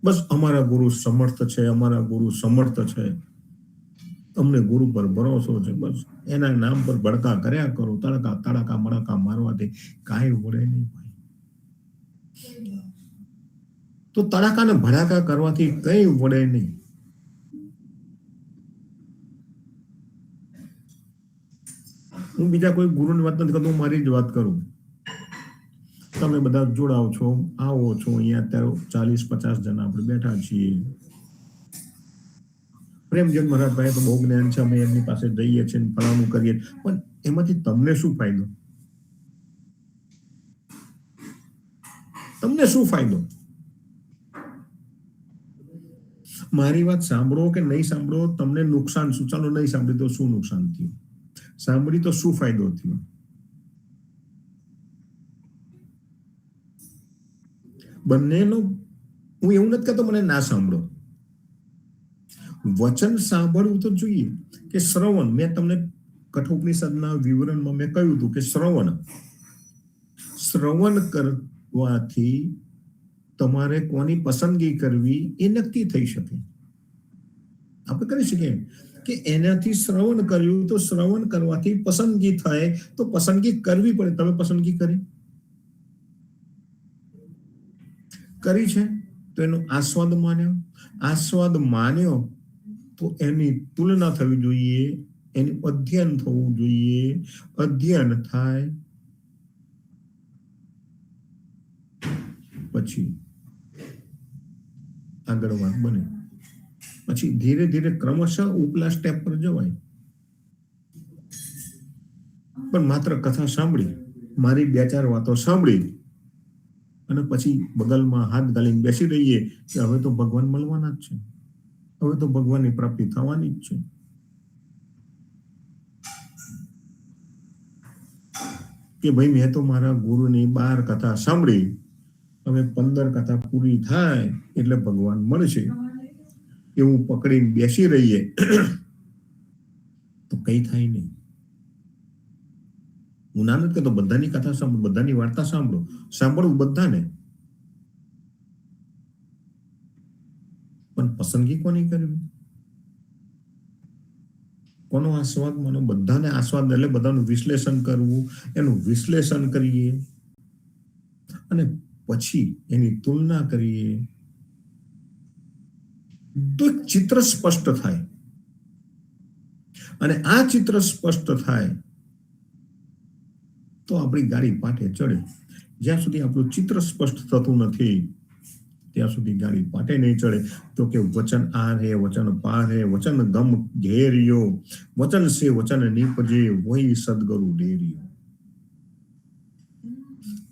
બસ અમારા ગુરુ સમર્થ છે, અમારા ગુરુ સમર્થ છે, અમને ગુરુ પર ભરોસો છે, બસ એના નામ પર ભડકા કર્યા કરો. તડકા મડકા મારવાથી કાંઈ વળે નહીં ભાઈ. તો તડકા ને ભડાકા કરવાથી કઈ વળે નહીં. હું બીજા કોઈ ગુરુની વાત નથી કરતો, હું મારી જ વાત કરું. તમે બધા જોડાવ છો, આવો છો અહીંયા, અત્યારે 40-50 જણા આપણે બેઠા છીએ. પ્રેમજન મહારાજ ભાઈ તો બહુ જ્ઞાન છે, અમે એમની પાસે જઈએ છીએ, ફલાણું કરીએ, પણ એમાંથી તમને શું ફાયદો? તમને શું ફાયદો? મારી વાત સાંભળો કે નહીં સાંભળો, તમને નુકસાન શું? ચાલો નહીં સાંભળી તો શું નુકસાન થયું? સાંભળી તો શું ફાયદો થયો? બંનેનો હું એવું નથી કહેતો મને ના સાંભળો. વચન સાંભળવું તો જોઈએ કે શ્રવણ. મેં તમને કઠોપનિષદના વિવરણમાં મેં કહ્યું હતું કે શ્રવણ કરવાથી તમારે કોની પસંદગી કરવી એ નક્કી થઈ શકે. આપણે કરી શકીએ કે એનાથી શ્રવણ કર્યું તો શ્રવણ કરવાથી પસંદગી થાય તો પસંદગી કરવી પડે. તમે પસંદગી કરી છે તો એનો આસ્વાદ માન્યો તો એની તુલના થવી જોઈએ, એનું અધ્યયન થવું જોઈએ. અધ્યયન થાય પછી આગળ વાત બને, પછી ધીરે ધીરે ક્રમશઃ ઉપલા સ્ટેપ પર જવાય. પણ માત્ર કથા સાંભળી, મારી 2-4 વાતો સાંભળી અને પછી બગલમાં હાથ ગાલીને બેસી રહીએ કે હવે તો ભગવાન મળવાના જ છે, હવે તો ભગવાનની પ્રાપ્તિ થવાની જ છે. કે ભાઈ મેં તો મારા ગુરુની 12 કથા સાંભળી, હવે 15 કથા પૂરી થાય એટલે ભગવાન મળશે એવું પકડીને બેસી રહીએ તો કઈ થાય નહીં. હું ના નથી કહેતો બધાની કથા સાંભળો, બધાની વાર્તા સાંભળવું બધાને, પણ પસંદગી કોની કરવી, કોનો આસ્વાદ માનો? બધાને આસ્વાદ એટલે બધાનું વિશ્લેષણ કરવું, એનું વિશ્લેષણ કરીએ અને પછી એની તુલના કરીએ તો ચિત્ર સ્પષ્ટ થાય. અને આ ચિત્ર સ્પષ્ટ થાય તો આપણી ગાડી પાટે ચડે. જ્યાં સુધી આપણું ચિત્ર સ્પષ્ટ થતું નથી ત્યાં સુધી ગાડી પાટે નહીં ચડે. તો કે વચન આર હે વચન પાર હે, વચન ગમ ઘેરિયો, વચન સે વચન નીપજે, વહી સદગુરુ ડેરિયો.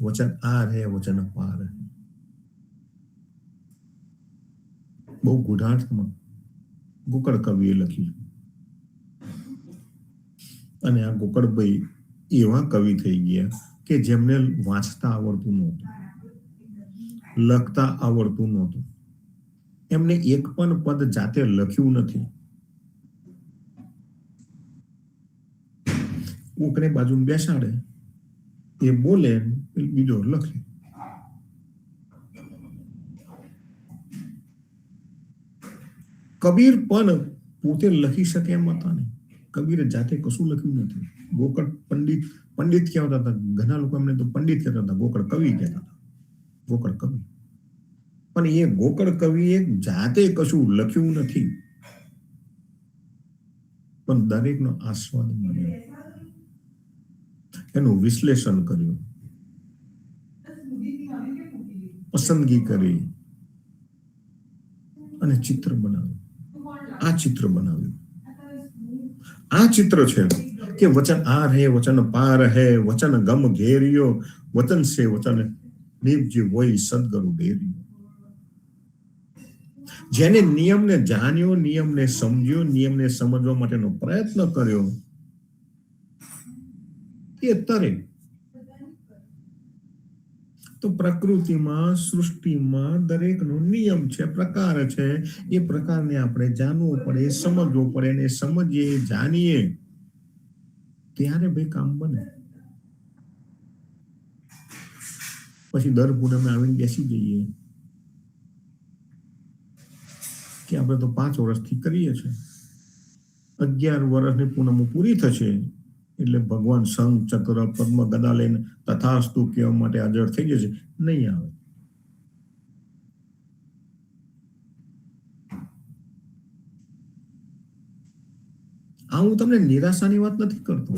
વચન આર હે વચન પાર હે. બહુ ગુઢાર્થમાં ગોકળ કવિએ લખ્યું. અને આ ગોકળભાઈ એવા કવિ થઈ ગયા કે જેમને વાંચતા આવડતું નહોતું, લખતા આવડતું નહોતું, એમને એક પણ પદ જાતે લખ્યું નથી. કોકને બાજુ બેસાડે, એ બોલે, બીજો લખે. કબીર પણ પોતે લખી શકે એમ હતા ને. કબીરે જાતે કશું લખ્યું નથી. ગોકળ પંડિત કહેવાતા હતા. ઘણા લોકો એમને તો પંડિત કહેતા હતા, ગોકળ કવિ કહેતા હતા. ગોકળ કવિ, પણ એ ગોકળ કવિએ જાતે કશું લખ્યું નથી, પણ દરેકનો આસ્વાદ માન્યો, એનું વિશ્લેષણ કર્યું, પસંદગી કરી અને ચિત્ર બનાવ્યું. આ ચિત્ર બનાવ્યું. આ ચિત્ર છે કે વચન આર હે વચન પાર હે, વચન ગમ ઘેરિયો, વચન સે વચન નીપજે, વહી સદગુરુ ડેરિયો. જેને નિયમને જાણ્યો, નિયમને સમજ્યો, નિયમને સમજવા માટેનો પ્રયત્ન કર્યો એ તરે. તો પ્રકૃતિમાં, સૃષ્ટિમાં દરેકનો નિયમ છે, પ્રકાર છે. એ પ્રકારને આપણે જાણવું પડે, સમજવો પડે. અને સમજીએ, જાણીએ ત્યારે ભાઈ કામ બને. પછી દર પૂનમે આવીને બેસી જઈએ કે આપણે તો 5 વર્ષથી કરીએ છીએ, 11 વર્ષની પૂનમ પૂરી થશે એટલે ભગવાન શંખ ચક્ર પદ્મ ગદા લઈને તથાસ્તુ કહેવા માટે હાજર થઈ જશે. નહીં આવે. આ હું તમને નિરાશાની વાત નથી કરતો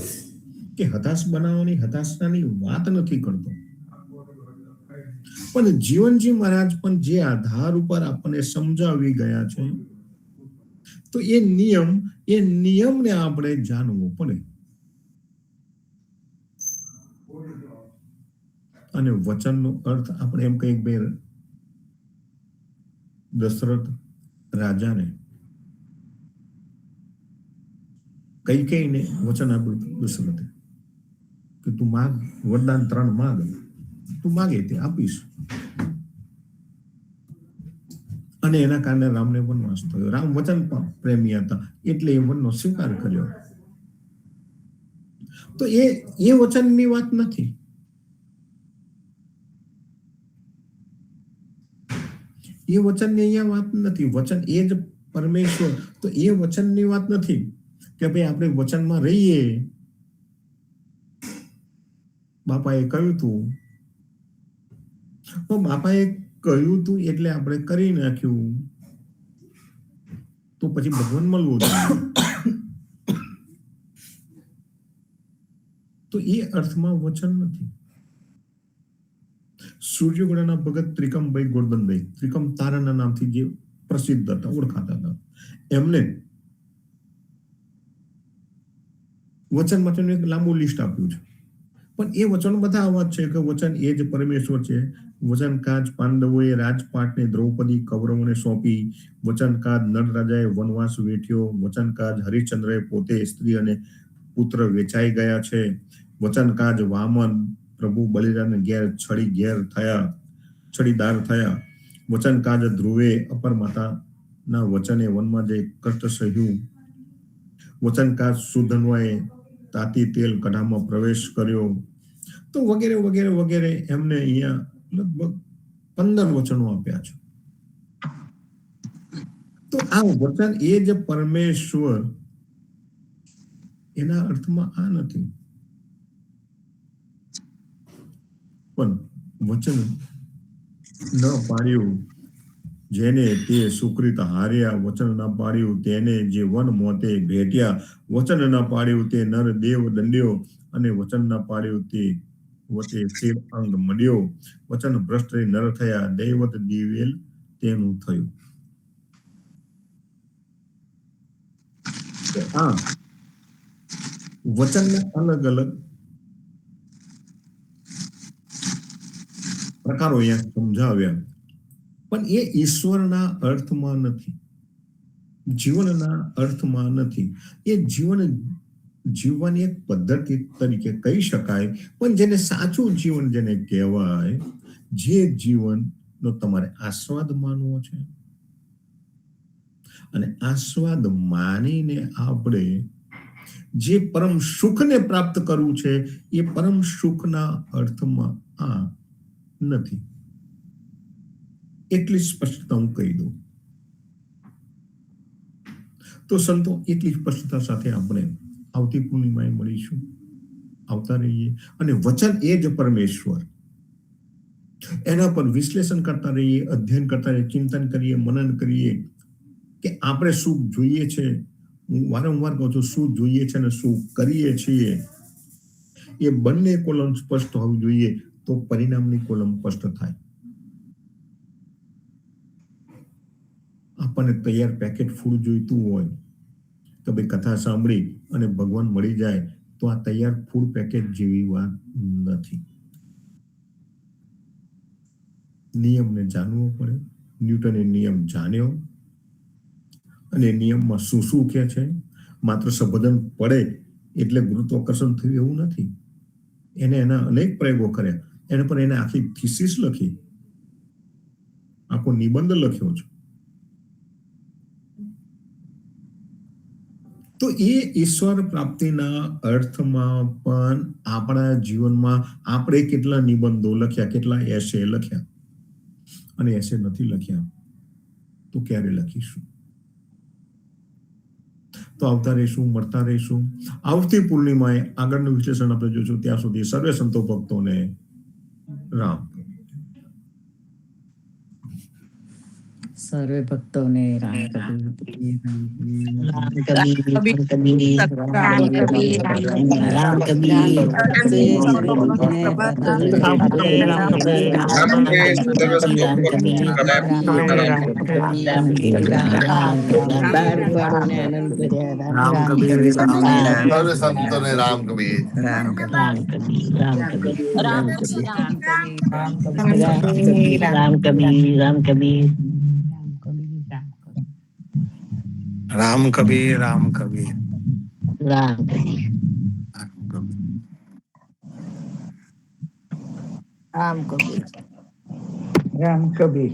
કે હતાશ બનાવવાની, હતાશાની વાત નથી કરતો, પણ જીવનજી મહારાજ પણ જે આધાર ઉપર આપણને સમજાવી ગયા છે તો એ નિયમને આપણે જાણવો પડે. અને વચનનો અર્થ આપણે એમ કહીએ ભાઈ દશરથ રાજાને કૈકેયીને વચન આપ્યું દશરથે કે તું માગ, વરદાન 3 માગ, તું માગે તે આપીશ. અને એના કારણે રામને વનવાસ થયો. રામ વચન પ્રેમી હતા એટલે એ વનનો સ્વીકાર કર્યો. તો એ વચનની વાત નથી. એ વચનની અહીંયા વાત નથી. વચન એ જ પરમેશ્વર, તો એ વચનની વાત નથી કે ભાઈ આપણે વચનમાં રહીએ. બાપાએ કહ્યું તું, તો બાપાએ કહ્યું તું એટલે આપણે કરી નાખ્યું, તો પછી ભગવાન મળવું જોઈએ. તો એ અર્થમાં વચન નથી. સૂર્યગઢના ભગત ત્રિકમભાઈ ગોરધનભાઈ, ત્રિકમ તારાના નામથી જે પ્રસિદ્ધ હતા, ઓળખાતા હતા, એમને વચન માટેનું એક લાંબુ લિસ્ટ આપ્યું છે. પણ એ વચનો બધા આવા છે કે વચન એ જ પરમેશ્વર છે. વચનકાજ પાંડવોએ રાજપાટને દ્રૌપદી કૌરવોને સોંપી. વચનકાજ નળરાજાએ વનવાસ વેઠ્યો. વચનકાજ હરિશ્ચંદ્રએ પોતે સ્ત્રી અને પુત્ર વેચાઈ ગયા છે. વચનકાજ વામન પ્રભુ બલિરામને છડીદાર થયા. વચનકાજ ધ્રુવે અપર માતાના વચને વનમાં જઈ કષ્ટ સહ્યું. વચનકાજ સુધન્વાએ તાતી તેલ કઢામાં પ્રવેશ કર્યો. તો વગેરે વગેરે વગેરે એમને અહીંયા લગભગ 15 વચનો આપ્યા છે. તો આ વચન એ જ પરમેશ્વર, એના અર્થમાં આ નથી. પણ વચન ન પાડ્યું જેને તે સુકૃત હાર્યા. વચન ન પાડ્યું તેને જે વન મોતે ભેટ્યા. વચન ન પાડ્યું તે નર દેવ દંડ્યો. અને વચન ન પાડ્યું તે વતે શિર અંગ મળ્યો. વચન ભ્રષ્ટ નર થયા. દૈવત દિવેલ તેનું થયું. આ વચનના અલગ અલગ પ્રકારો અહીંયા સમજાવ્યા, પણ એ ઈશ્વરના અર્થમાં નથી, જીવનના અર્થમાં નથી. એ જીવન જીવવાની એક પદ્ધતિ તરીકે કહી શકાય, પણ જેને સાચું જીવન જેને કહેવાય, જે જીવનનો તમારે આસ્વાદ માનવો છે, અને આસ્વાદ માનીને આપણે જે પરમ સુખને પ્રાપ્ત કરવું છે, એ પરમ સુખના અર્થમાં આ નથી. એટલી સ્પષ્ટતા હું કહી દઉં. તો સંતો, એટલી સ્પષ્ટતા સાથે આપણે આવતી પૂર્ણિમાએ મળીશું. આવતા રહીએ અને વચન એ જ પરમેશ્વર, એના પર વિશ્લેષણ કરતા રહીએ, અધ્યયન કરતા રહીએ, ચિંતન કરીએ, મનન કરીએ કે આપણે શું જોઈએ છે. હું વારંવાર કહું છું, શું જોઈએ છે અને શું કરીએ છીએ, એ બંને કોલમ સ્પષ્ટ હોવી જોઈએ, તો પરિણામની કોલમ સ્પષ્ટ થાય. આપણને તૈયાર પેકેટ ફૂડ જોઈતું હોય તો ભાઈ કથા સાંભળી અને ભગવાન મળી જાય, તો આ તૈયાર ફૂડ પેકેટ જેવી વાત નથી. નિયમને જાણવો પડે. ન્યૂટને નિયમ જાણ્યો અને નિયમમાં શું શું કે છે. માત્ર સંબોધન પડે એટલે ગુરુત્વાકર્ષણ થયું એવું નથી. એને એના અનેક પ્રયોગો કર્યા, એના પર એને આખી થીસીસ લખી, આખો નિબંધ લખ્યો છે. તો એ ઈશ્વર પ્રાપ્તિના અર્થમાં પણ આપણા જીવનમાં આપણે કેટલા નિબંધો લખ્યા, કેટલા એસે લખ્યા, અને એસે નથી લખ્યા તો ક્યારે લખીશું? તો આવતા રહીશું, મળતા રહીશું. આવતી પૂર્ણિમાએ આગળનું વિશ્લેષણ આપણે જોઈશું. ત્યાં સુધી સર્વે સંતો ભક્તોને રામ. સર્વે ભક્તોને રામ કબીર. રામ કબીર, રામ કબીર, રામ કબીર, રામ કબીર, રામ કબીર, રામ કબીર. રામ કબીર, રામ કબીર, રામ કબીર, રામ કબીર. રામ કબીર.